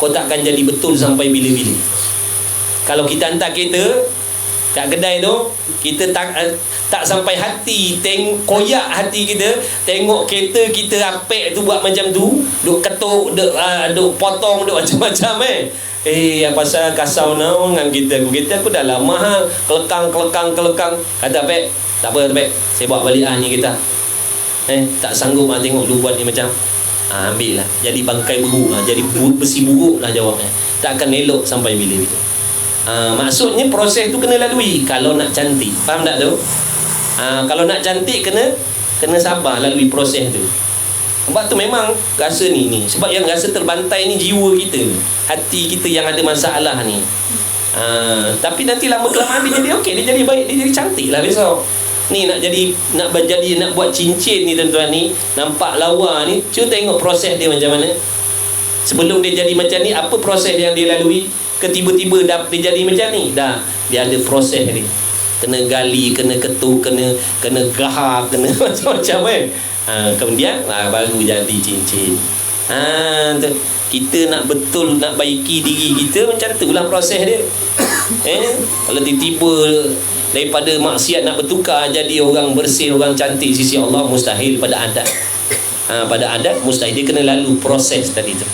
Kau takkan jadi betul sampai bila-bila. Kalau kita hantar kereta kat kedai tu, kita tak sampai hati, koyak hati kita tengok kereta kita apek tu buat macam tu, duk ketuk, duk potong, duk macam-macam pasal kasau nau dengan kita aku dah lama kelekang. Kata apek, tak apa apek, saya bawa balik ni kita. Tak sanggup tengok lu buat ni macam. Ambil lah, jadi bangkai buruk lah, jadi besi buruk lah jawabnya. Tak akan elok sampai bila-bila. Maksudnya proses tu kena lalui kalau nak cantik. Faham tak tu? Kalau nak cantik kena sabar lalui proses tu. Sebab tu memang rasa ni sebab yang rasa terbantai ni jiwa kita, hati kita yang ada masalah ni. Tapi nanti lama kelamaan dia jadi okey, dia jadi baik, dia jadi cantik lah besok. Ni nak buat cincin ni tuan-tuan ni, nampak lawa ni, cuba tengok proses dia macam mana. Sebelum dia jadi macam ni, apa proses yang dia lalui? Tiba-tiba dia jadi macam ni. Dah, dia ada proses dia. Kena gali, kena ketuk, kena gahak, kena macam-macam kemudian baru jadi cincin. Kita nak betul, nak baiki diri kita, macam tu lah proses dia. Kalau tiba-tiba daripada maksiat nak bertukar jadi orang bersih, orang cantik sisi Allah, mustahil pada adat. Pada adat mustahil. Dia kena lalu proses tadi tu.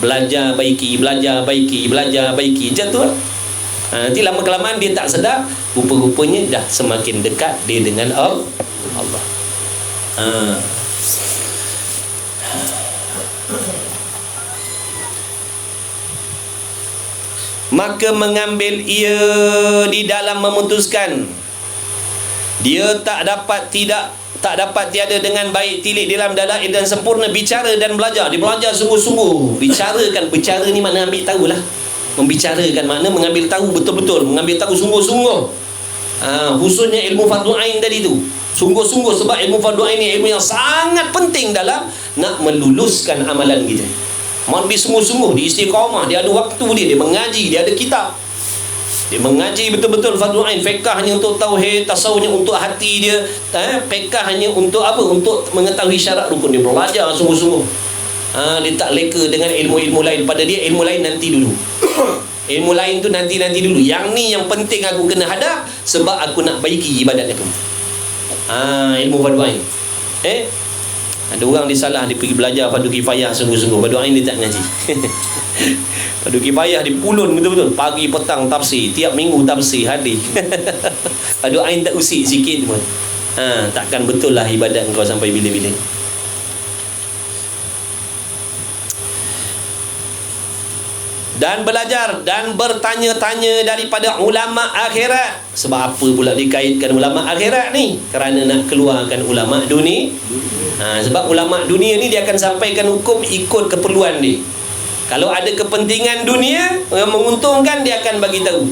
Belajar baiki macam tu lah. Nanti lama kelamaan dia tak sedar, rupa-rupanya dah semakin dekat dia dengan Allah. maka mengambil ia di dalam memutuskan. Dia tak dapat tiada dengan baik tilik dalam dalail dan sempurna bicara dan belajar. Dia belajar sungguh-sungguh. Bicara ni makna ambil tahu lah. Membicarakan makna mengambil tahu betul-betul, mengambil tahu sungguh-sungguh. Khususnya ilmu fardu ain tadi tu. Sungguh-sungguh, sebab ilmu fardu ain ni ilmu yang sangat penting dalam nak meluluskan amalan kita. Dia sungguh-sungguh, dia istiqamah, dia ada waktu dia mengaji, dia ada kitab. Dia mengaji betul-betul fardu ain. Fiqh hanya untuk tauhid, tasawuf hanya untuk hati dia, fiqh hanya untuk apa? Untuk mengetahui syarat rukun. Dia belajar sungguh-sungguh. Dia tak leka dengan ilmu-ilmu lain. Pada dia ilmu lain nanti dulu. Ilmu lain tu nanti dulu. Yang ni yang penting aku kena hadap, sebab aku nak baiki ibadat aku. Ilmu fardu ain. Ada orang dia salah, dia pergi belajar fardu kifayah sungguh-sungguh, fardu ain dia tak ngaji. Fardu kifayah dia pulun betul-betul, pagi petang tafsir, tiap minggu tafsir hadis. Fardu ain tak usik sikit pun. Takkan betul lah ibadat kau sampai bila-bila. Dan belajar dan bertanya-tanya daripada ulama akhirat. Sebab apa pula dikaitkan ulama akhirat ni? Kerana nak keluarkan ulama dunia. Sebab ulama dunia ni dia akan sampaikan hukum ikut keperluan dia. Kalau ada kepentingan dunia yang menguntungkan, dia akan bagi tahu,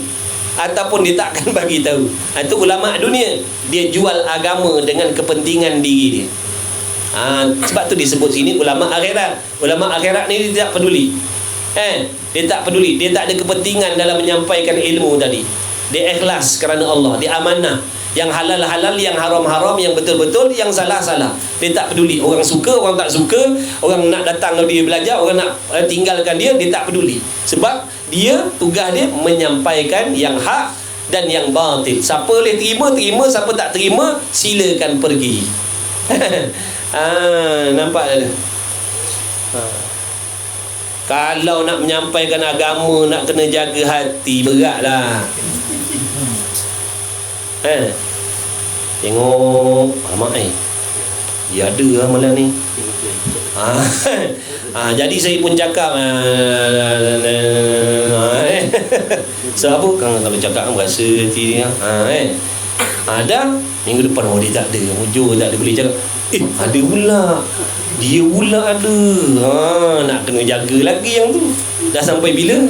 ataupun dia tak akan bagi tahu. Itu ulama dunia. Dia jual agama dengan kepentingan diri dia. Sebab tu disebut sini ulama akhirat. Ulama akhirat ni dia tak peduli. Dia tak peduli, dia tak ada kepentingan dalam menyampaikan ilmu tadi. Dia ikhlas kerana Allah, dia amanah. Yang halal-halal, yang haram-haram, yang betul-betul, yang salah-salah. Dia tak peduli. Orang suka, orang tak suka, orang nak datang kalau dia belajar, orang nak tinggalkan dia, dia tak peduli. Sebab dia, tugas dia menyampaikan yang hak dan yang batil. Siapa boleh terima, siapa tak terima, silakan pergi. Nampak tak? Kalau nak menyampaikan agama, nak kena jaga hati, beratlah. Tengok alamak dia ada amalan ni. Jadi saya pun cakap sebab apa? Kalau cakap berasa hati dia. Ada minggu depan dia tak ada, hujung tak ada, boleh cakap ada pula, dia pula ada. Nak kena jaga lagi yang tu. Dah sampai bila?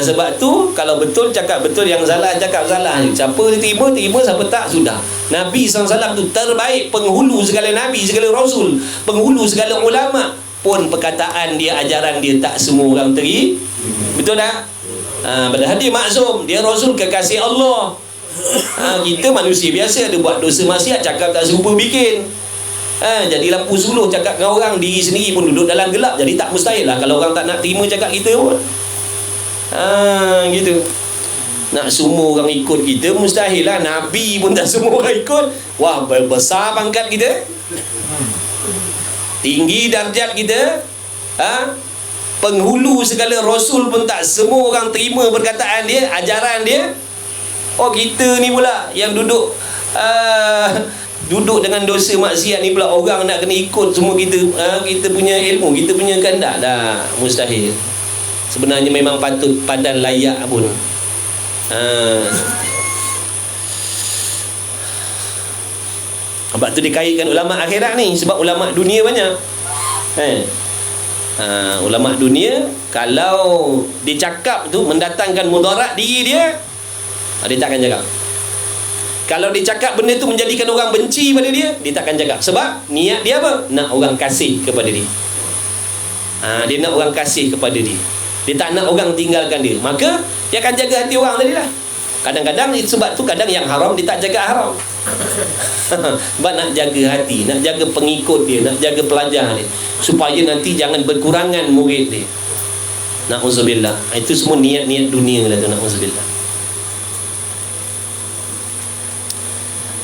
Sebab tu kalau betul cakap betul, yang salah cakap salah. Siapa terima, siapa tak sudah. Nabi SAW tu terbaik, penghulu segala nabi, segala rasul, penghulu segala ulama, pun perkataan dia, ajaran dia tak semua orang terima. Betul tak? Padahal dia maksum, dia rasul kekasih Allah. Kita manusia biasa, ada buat dosa maksiat, cakap tak serupa bikin. Jadi lampu suluh cakap dengan orang, diri sendiri pun duduk dalam gelap. Jadi tak mustahil lah kalau orang tak nak terima cakap kita pun. Gitu. Nak semua orang ikut kita mustahil lah. Nabi pun tak semua orang ikut. Wah, besar pangkat kita, tinggi darjat kita. Penghulu segala rasul pun tak semua orang terima perkataan dia, ajaran dia. Kita ni pula yang duduk dengan dosa maksiat ni pula, orang nak kena ikut semua kita. Kita punya ilmu, kita punya kehendak, dah mustahil. Sebenarnya memang patut padan layak pun. Sebab tu dikaitkan ulama akhirat ni. Sebab ulama dunia banyak. Ulama dunia kalau dicakap tu mendatangkan mudarat diri dia, dia takkan cakap. Kalau dia cakap benda tu menjadikan orang benci pada dia, dia takkan cakap. Sebab niat dia apa? Nak orang kasih kepada dia. Dia nak orang kasih kepada dia. Dia tak nak orang tinggalkan dia. Maka dia akan jaga hati orang tadi lah. Kadang-kadang sebab tu kadang yang haram dia tak jaga haram. Sebab nak jaga hati, nak jaga pengikut dia, nak jaga pelajar dia, supaya nanti jangan berkurangan murid dia. Na'udzubillah. Itu semua niat-niat dunia lah tu, na'udzubillah.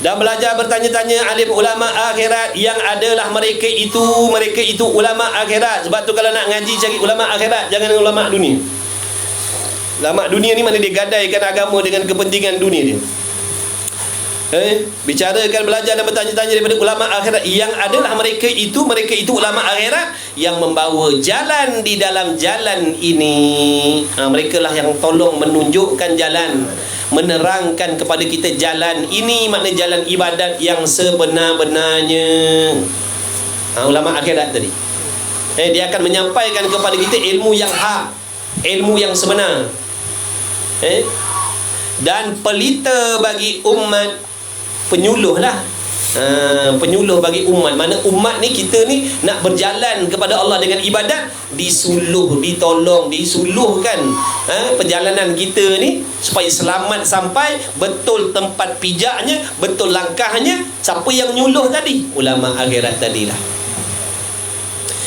Dan belajar bertanya-tanya alim ulama akhirat, yang adalah mereka itu ulama akhirat. Sebab tu kalau nak ngaji cari ulama akhirat, jangan ulama dunia. Ulama dunia ni mana dia gadaikan agama dengan kepentingan dunia dia. Bicarakan, belajar dan bertanya-tanya daripada ulama akhirat yang adalah mereka itu ulama akhirat yang membawa jalan di dalam jalan ini. Mereka lah yang tolong menunjukkan jalan, menerangkan kepada kita jalan ini, makna jalan ibadat yang sebenar-benarnya. Ulama akhirat tadi, dia akan menyampaikan kepada kita ilmu yang hak, ilmu yang sebenar, dan pelita bagi umat, penyuluh lah, penyuluh bagi umat. Mana umat ni, kita ni nak berjalan kepada Allah dengan ibadat, disuluh, ditolong, disuluhkan perjalanan kita ni supaya selamat sampai betul tempat pijaknya, betul langkahnya. Siapa yang nyuluh tadi? Ulama akhirat tadilah.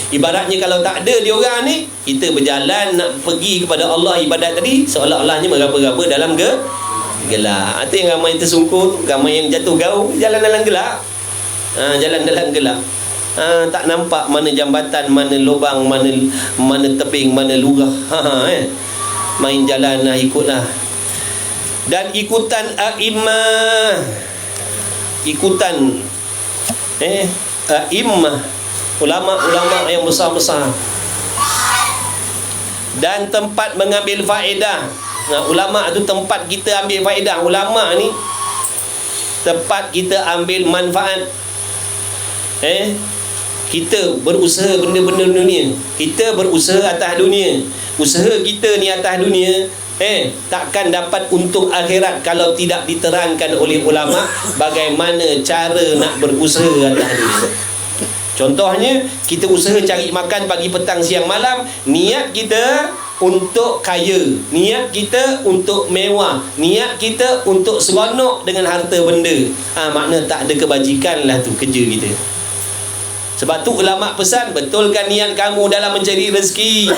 Ibaratnya kalau tak ada dia orang ni, kita berjalan nak pergi kepada Allah ibadat tadi, seolah-olahnya meraba-raba dalam gelap. Itu yang ramai tersungkur, ramai yang jatuh gaul, jalan dalam gelap. Jalan dalam gelap. Tak nampak mana jambatan, mana lubang, mana tebing, mana lurah. Main jalan lah, ikutlah. Dan ikutan a'immah, ikutan a'immah, ulama-ulama yang besar-besar, dan tempat mengambil faedah. Ulama tu tempat kita ambil faedah. Ulama ni tempat kita ambil manfaat. Kita berusaha benda-benda dunia, kita berusaha atas dunia. Usaha kita ni atas dunia takkan dapat untung akhirat kalau tidak diterangkan oleh ulama bagaimana cara nak berusaha atas dunia. Contohnya, kita usaha cari makan pagi, petang, siang, malam. Niat kita untuk kaya, niat kita untuk mewah, niat kita untuk seronok dengan harta benda. Makna tak ada kebajikan lah tu kerja kita. Sebab tu ulama pesan, betulkan niat kamu dalam mencari rezeki.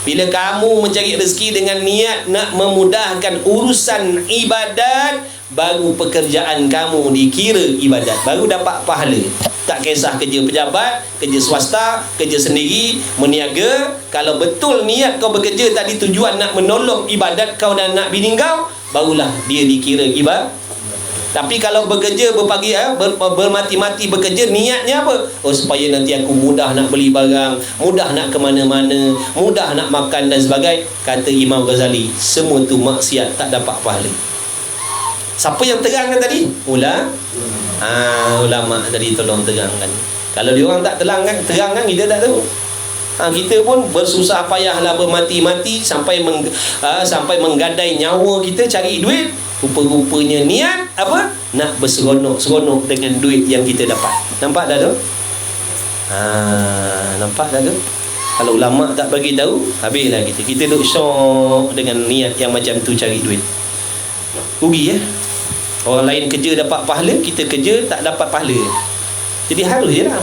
Bila kamu mencari rezeki dengan niat nak memudahkan urusan ibadat, baru pekerjaan kamu dikira ibadat, baru dapat pahala. Tak kisah kerja pejabat, kerja swasta, kerja sendiri, meniaga. Kalau betul niat kau bekerja tadi tujuan nak menolong ibadat kau dan nak bini kau, barulah dia dikira ibadat. Tapi kalau bekerja berpagi, bermati-mati bekerja, niatnya apa? Supaya nanti aku mudah nak beli barang, mudah nak ke mana-mana, mudah nak makan dan sebagainya. Kata Imam Ghazali, semua tu maksiat, tak dapat pahala. Siapa yang terangkan tadi? Ulama tadi tolong terangkan. Kalau dia orang tak terangkan, kita tak tahu. Kita pun bersusah payahlah, bermati-mati sampai menggadai nyawa kita cari duit. Rupa-rupanya niat apa? Nak berseronok-seronok dengan duit yang kita dapat. Nampak dah tu? Nampak dah tu? Kalau ulama tak bagi tahu, habislah kita. Kita duk syok dengan niat yang macam tu cari duit. Rugi ya. Orang lain kerja dapat pahala, kita kerja tak dapat pahala. Jadi harus je lah.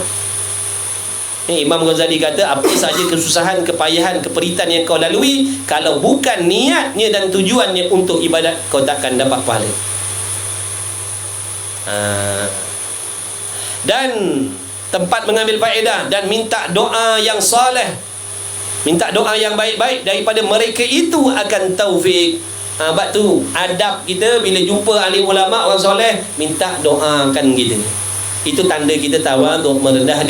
Imam Ghazali kata, apa saja kesusahan, kepayahan, keperitan yang kau lalui, kalau bukan niatnya dan tujuannya untuk ibadat, kau takkan dapat pahala. Dan tempat mengambil faedah dan minta doa yang soleh, minta doa yang baik-baik daripada mereka itu akan taufik. Sebab tu adab kita bila jumpa alim ulama, orang soleh, minta doakan kita. Itu tanda kita tawaduk, merendah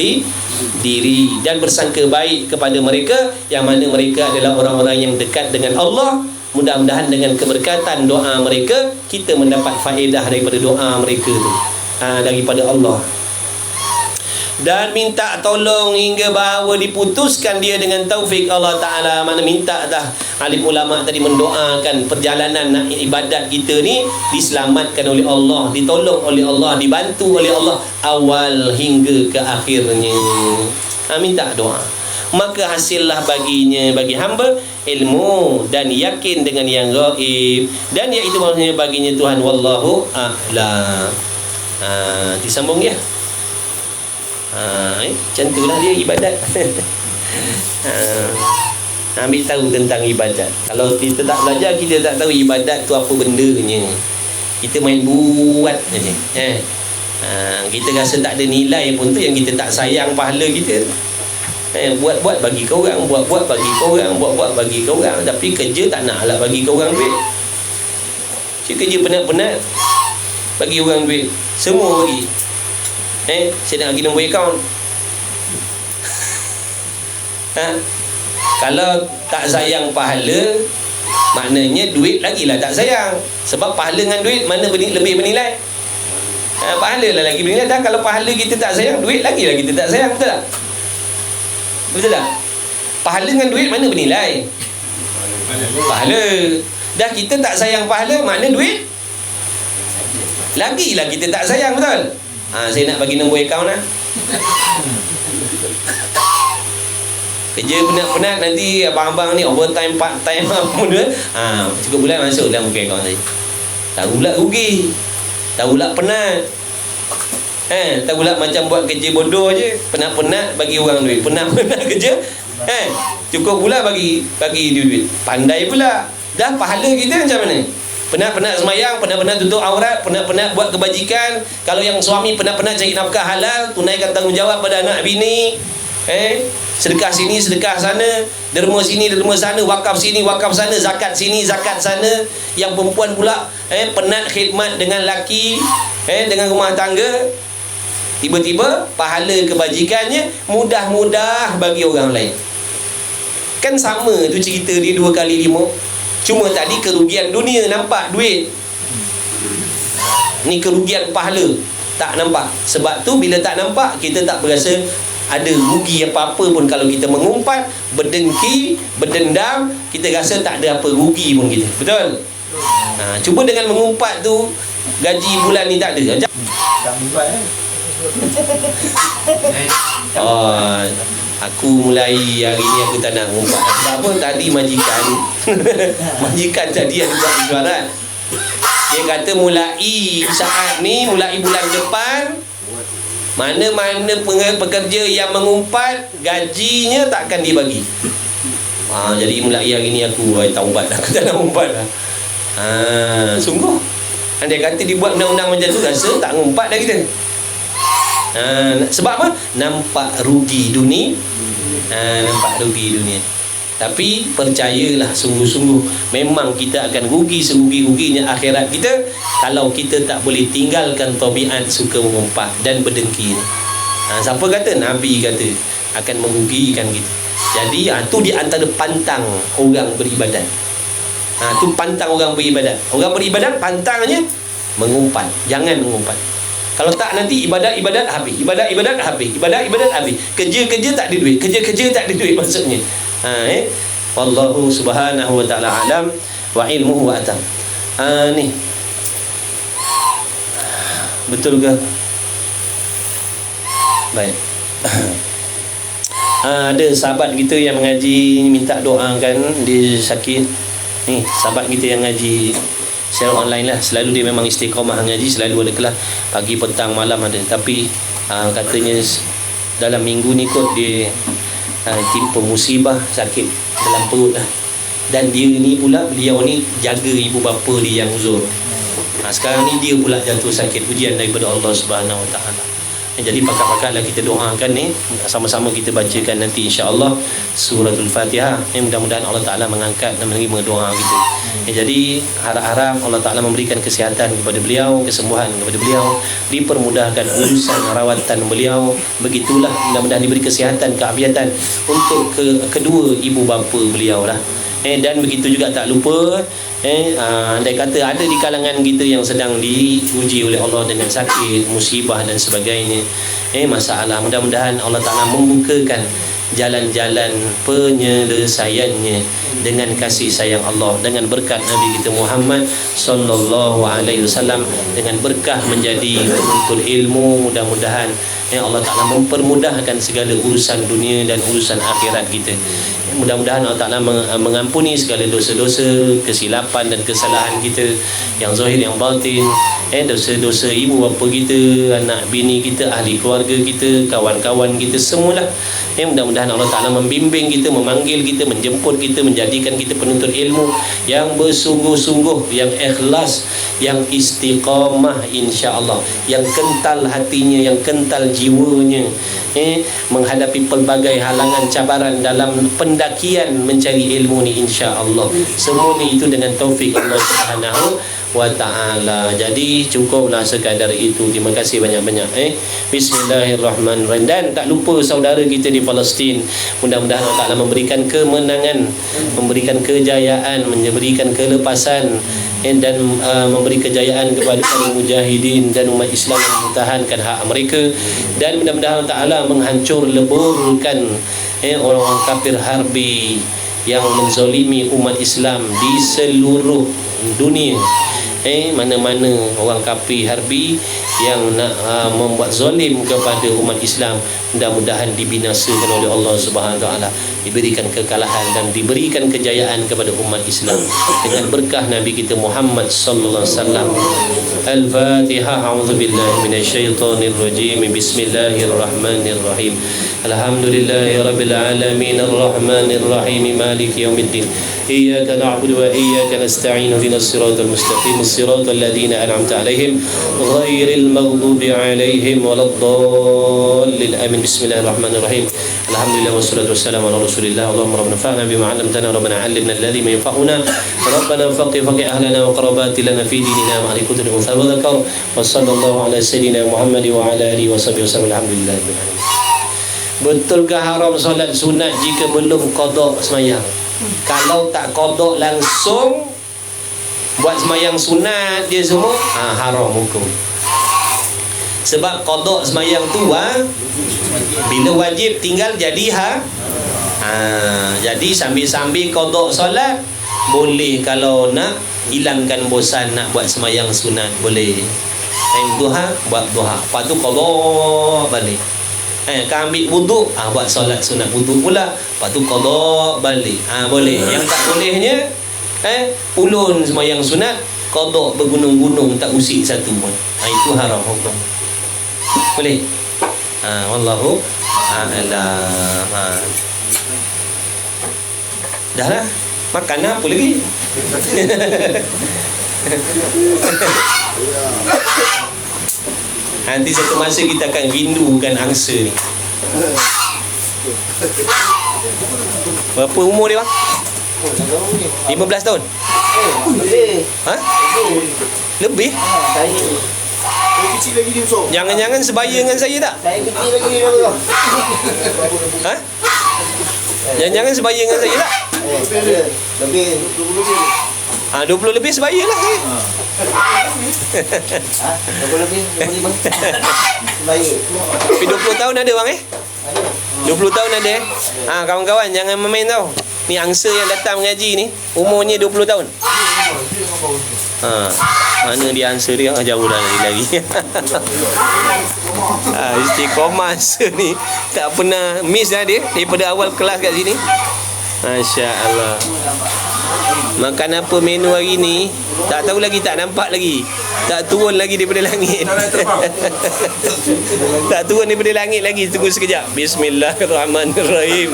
diri dan bersangka baik kepada mereka, yang mana mereka adalah orang-orang yang dekat dengan Allah. Mudah-mudahan dengan keberkatan doa mereka, kita mendapat faedah daripada doa mereka tu, daripada Allah. Dan minta tolong hingga bahawa diputuskan dia dengan taufik Allah Ta'ala. Mana minta dah alim ulama tadi mendoakan perjalanan nak ibadat kita ni diselamatkan oleh Allah, ditolong oleh Allah, dibantu oleh Allah awal hingga ke akhirnya. Minta doa, maka hasillah baginya, bagi hamba, ilmu dan yakin dengan yang gaib, dan iaitu maksudnya baginya Tuhan. Wallahu a'lam. Disambung ya. Macam itulah dia ibadat. Ambil tahu tentang ibadat. Kalau kita tak belajar, kita tak tahu ibadat tu apa bendanya. Kita main buat saja. Kita rasa tak ada nilai pun, tu yang kita tak sayang pahala kita. Buat-buat bagi kau orang, buat-buat bagi kau orang, buat-buat bagi kau orang, tapi kerja tak naklah bagi kau orang duit. Kerja penat-penat. bagi orang duit. Semua bagi. Saya nak bagi nombor akaun. Kalau tak sayang pahala, maknanya duit lagilah tak sayang. Sebab pahala dengan duit mana lebih bernilai? Pahala lah lagi bernilai. Dan kalau pahala kita tak sayang, duit lagilah kita tak sayang. Betul tak? Betul tak? Pahala dengan duit mana bernilai? Pahala. Dah kita tak sayang pahala, makna duit lagilah kita tak sayang. Betul? Saya nak bagi nombor akaun lah. Kerja penat-penat nanti abang-abang ni overtime, part time apa pun. Cukup bulan masuk dalam muka akaun saya. Tahu pula rugi, tahu pula penat. Tahu pula macam buat kerja bodoh je. Penat-penat bagi orang duit, penat-penat kerja. Cukup pula bagi duit. Pandai pula. Dah pahala kita macam mana? Penat-penat semayang, penat-penat tutup aurat, penat-penat buat kebajikan. Kalau yang suami penat-penat cari nafkah halal, tunaikan tanggungjawab pada anak bini. Sedekah sini, sedekah sana, derma sini, derma sana, wakaf sini, wakaf sana, zakat sini, zakat sana. Yang perempuan pula penat khidmat dengan laki, dengan rumah tangga. Tiba-tiba pahala kebajikannya mudah-mudah bagi orang lain. Kan sama tu cerita dia 2 kali 5. Cuma tadi kerugian dunia nampak duit, ni kerugian pahala tak nampak. Sebab tu bila tak nampak, kita tak berasa ada rugi apa-apa pun. Kalau kita mengumpat, berdengki, berdendam, kita rasa tak ada apa rugi pun kita. Betul? Cuba dengan mengumpat tu, gaji bulan ni tak ada. Tak mengumpat Aku mulai hari ni aku tak nak mengumpat. Sebab apa? Tadi majikan majikan tadi ada buat mesyuarat. Dia kata mulai saat ni, mulai bulan depan, mana-mana pekerja yang mengumpat, gajinya takkan dibagi. Jadi mulai hari ni aku taubat dah. Aku tak nak mengumpat dah. Sungguh. Dia kata dibuat undang-undang macam tu, rasa tak mengumpat dah kita. Sebab apa? Nampak rugi dunia. Nampak rugi dunia. Tapi percayalah sungguh-sungguh, memang kita akan rugi serugi-ruginya akhirat kita kalau kita tak boleh tinggalkan tabiat suka mengumpat dan berdengki ni. Siapa kata? Nabi kata akan merugikan kita. Jadi tu di antara pantang orang beribadat. Tu pantang orang beribadat. Orang beribadat pantangnya mengumpat. Jangan mengumpat. Kalau tak nanti ibadat-ibadat habis, ibadat-ibadat habis, ibadat-ibadat habis. Kerja-kerja tak ada duit, kerja-kerja tak ada duit maksudnya. Wallahu subhanahu wa ta'ala alam wa ilmuhu wa atam. Ni betul ke? Baik. Ada sahabat kita yang mengaji minta doakan, dia sakit. Ni sahabat kita yang ngaji secara online lah, selalu dia memang istiqamah ngaji, selalu ada kelas pagi, petang, malam ada. Tapi katanya dalam minggu ni kot dia timpa musibah, sakit dalam perut lah. Dan dia ni pula, beliau ni jaga ibu bapa dia yang uzur. Sekarang ni dia pula jatuh sakit, ujian daripada Allah Subhanahu Wa Taala. Jadi pakat-pakatlah kita doakan ni, sama-sama kita bacakan nanti insya-Allah suratul Fatihah. Mudah-mudahan Allah Taala mengangkat dan menerima doa kita. Jadi harap-harap Allah Taala memberikan kesihatan kepada beliau, kesembuhan kepada beliau, dipermudahkan urusan rawatan beliau. Begitulah, mudah-mudahan diberi kesihatan, keafiatan untuk kedua ibu bapa beliau lah. Dan begitu juga tak lupa, andai kata ada di kalangan kita yang sedang diuji oleh Allah dengan sakit, musibah dan sebagainya, masalah, mudah-mudahan Allah Ta'ala membukakan jalan-jalan penyelesaiannya dengan kasih sayang Allah, dengan berkat Nabi kita Muhammad sallallahu alaihi wasallam, dengan berkah menjadi penuntut ilmu. Mudah-mudahan Allah Ta'ala mempermudahkan segala urusan dunia dan urusan akhirat kita. Mudah-mudahan Allah Ta'ala mengampuni segala dosa-dosa, kesilapan dan kesalahan kita yang zahir yang batin, dosa-dosa ibu bapa kita, anak bini kita, ahli keluarga kita, kawan-kawan kita, semualah. Mudah-mudahan Allah Ta'ala membimbing kita, memanggil kita, menjemput kita, menjadikan kita penuntut ilmu yang bersungguh-sungguh, yang ikhlas, yang istiqamah insya-Allah, yang kental hatinya, yang kental jiwanya, menghadapi pelbagai halangan cabaran dalam pendakian mencari ilmu ni insya-Allah. Semua ni itu dengan taufik Allah Subhanahu wa ta'ala. Jadi cukuplah sekadar itu. Terima kasih banyak-banyak. Bismillahirrahmanirrahim. Dan tak lupa saudara kita di Palestin, mudah-mudahan Allah Ta'ala memberikan kemenangan, memberikan kejayaan, memberikan kelepasan, dan memberi kejayaan kepada para mujahidin dan umat Islam yang mempertahankan hak mereka. Dan mudah-mudahan Allah Ta'ala menghancur leburkan orang-orang kafir harbi yang menzalimi umat Islam di seluruh dunia. Mana-mana orang kafir harbi yang nak membuat zalim kepada umat Islam, mudah-mudahan dibinasakan oleh Allah Subhanahu Wa Taala, diberikan kekalahan dan diberikan kejayaan kepada umat Islam dengan berkah Nabi kita Muhammad sallallahu alaihi wasallam. Al-Fatihah. A'udzubillahi minasyaitonir rajim. Bismillahirrahmanirrahim. Alhamdulillahirabbil alamin arrahmanir rahim maliki yaumiddin. Iyyaka na'budu wa iyyaka nasta'in ihdinas siratal mustaqim siratal ladzina an'amta 'alaihim ghairil maghdubi 'alaihim waladdallin. Amin. Bismillahirrahmanirrahim. Alhamdulillah wassalatu wassalamu ala Rasulillah. Allahumma rabbana fa'na bima 'allamtana rabbana 'allimna alladhi yanfa'una rabbana faqih ahlana wa qarabati lana fi dinina ma alikutun unsa wa dzakar wa sallallahu ala sayyidina Muhammad wa ala alihi wa sahbihi wasallam. Alhamdulillah. Betulkah haram solat sunat jika belum qada sembahyang? Kalau tak qada langsung buat sembahyang sunat dia semua, haram hukum. Sebab qada sembahyang tu bila wajib tinggal jadi jadi sambil-sambil qada solat boleh. Kalau nak hilangkan bosan nak buat sembahyang sunat boleh. Duha buat duha, lepas tu qada balik. Kau ambil wuduk, buat solat sunat wuduk pula, lepas tu qada balik. Boleh. Yang tak bolehnya ulun sembahyang sunat, qada bergunung-gunung tak usik satu pun. Itu haram hukum. Boleh. Wallahu a'lam. Dah lah. Makan apa lagi? Nanti satu masa kita akan rindukan angsa ni. Berapa umur dia bang? 15 tahun? Lebih? Kecil lagi dia besar. Jangan-jangan sebaya dengan saya tak? Saya kecil lagi dia. Jangan-jangan sebaya dengan saya tak? Lebih 20 lebih sebaya lah saya. 20 lebih 25. Baik. Tapi 20 tahun ada bang 20 tahun ada kawan-kawan jangan main tau. Ni angsa yang datang mengaji ni umurnya 20 tahun. Mana dia angsa dia jauh dah lagi. Istiqomah angsa ni tak pernah miss dah dia daripada awal kelas kat sini. Masya Allah. Makan apa menu hari ni tak tahu lagi, tak nampak lagi, tak turun lagi daripada langit. Tak turun daripada langit lagi. Tunggu sekejap. Bismillahirrahmanirrahim.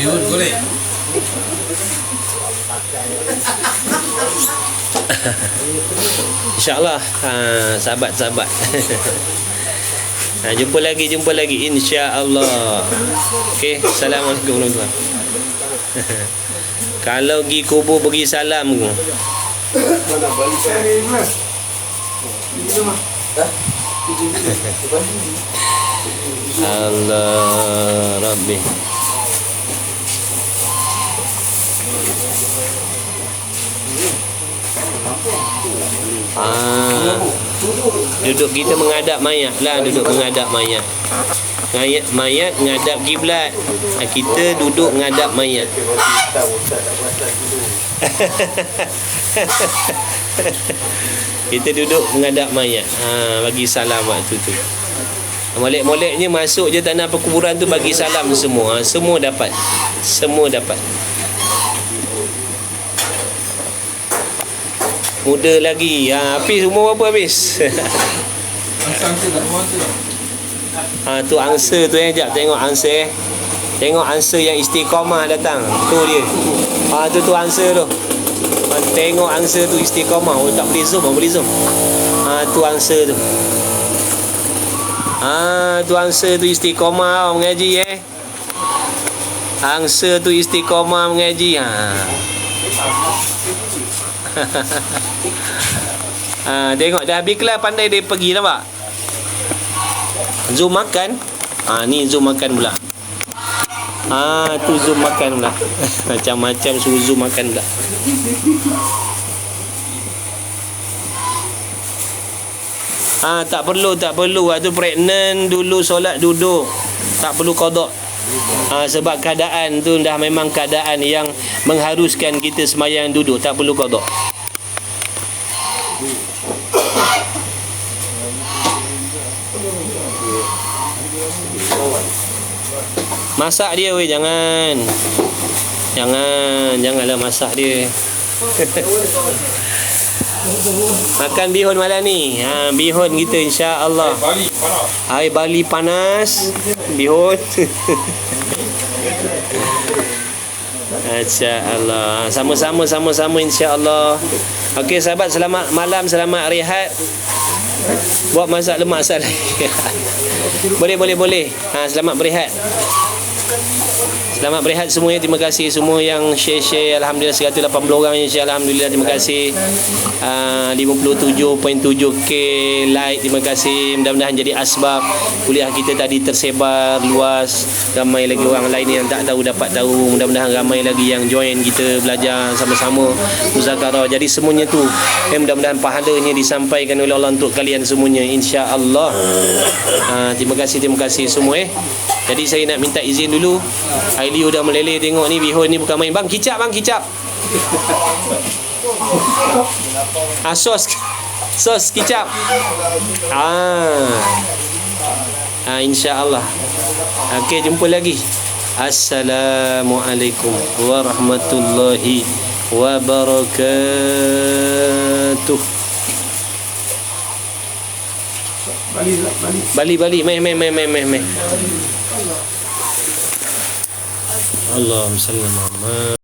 Boleh. InsyaAllah sahabat-sahabat. Jumpa lagi insya-Allah. Okey, assalamualaikum warahmatullahi wabarakatuh. Kalau pergi kubur bagi salam ke? Allah Rabbi. Duduk kita menghadap mayat lah. Duduk menghadap mayat. Mayat menghadap kiblat. Kita duduk menghadap mayat. Kita duduk menghadap mayat. Bagi salam waktu tu. Molek-moleknya masuk je tanah perkuburan tu bagi salam semua. Semua dapat. Semua dapat. Muda lagi. Hafiz umur berapa Hafiz? Tu angsa tu jap tengok angsa Tengok angsa yang istiqamah datang. Tu dia. Tu angsa tu. Tengok angsa tu istiqamah. Tak boleh zoom, boleh zoom. Tu angsa tu. Tu angsa tu istiqamah mengaji Angsa tu istiqamah mengaji. Tengok dah habis kelas pandai dia pergi, nampak? Zoom makan. Ni zoom makan pula. Tu zoom makan pula. Macam-macam suruh zoom makan pula. Tak perlu. Waktu pregnant dulu solat duduk. Tak perlu qada. Sebab keadaan tu dah memang keadaan yang mengharuskan kita sembahyang duduk, tak perlu qada. Masak dia weh, janganlah masak dia. Makan bihun malam ni. Bihun kita insya-Allah. Air Bali panas. Bihun. Insya-Allah. Sama-sama insya-Allah. Okey sahabat, selamat malam, selamat rehat. Buat masak lemak salah. Boleh. Selamat berehat. Selamat berehat semuanya. Terima kasih semua yang share. Alhamdulillah 180 orang insya-Allah. Alhamdulillah, terima kasih. 57.7k like. Terima kasih. Mudah-mudahan jadi asbab kuliah kita tadi tersebar luas. Ramai lagi orang lain yang tak tahu dapat tahu. Mudah-mudahan ramai lagi yang join kita belajar sama-sama muzakarah. Jadi semuanya tu mudah-mudahan pahalanya disampaikan oleh Allah untuk kalian semuanya insya-Allah. Terima kasih semua. Jadi saya nak minta izin dulu. Aili udah meleleh tengok ni bihun ni bukan main. Bang kicap. Sos kicap. Insya-Allah. Okey, jumpa lagi. Assalamualaikum warahmatullahi wabarakatuh. Bali. Main. Allahumma salli ala Muhammad.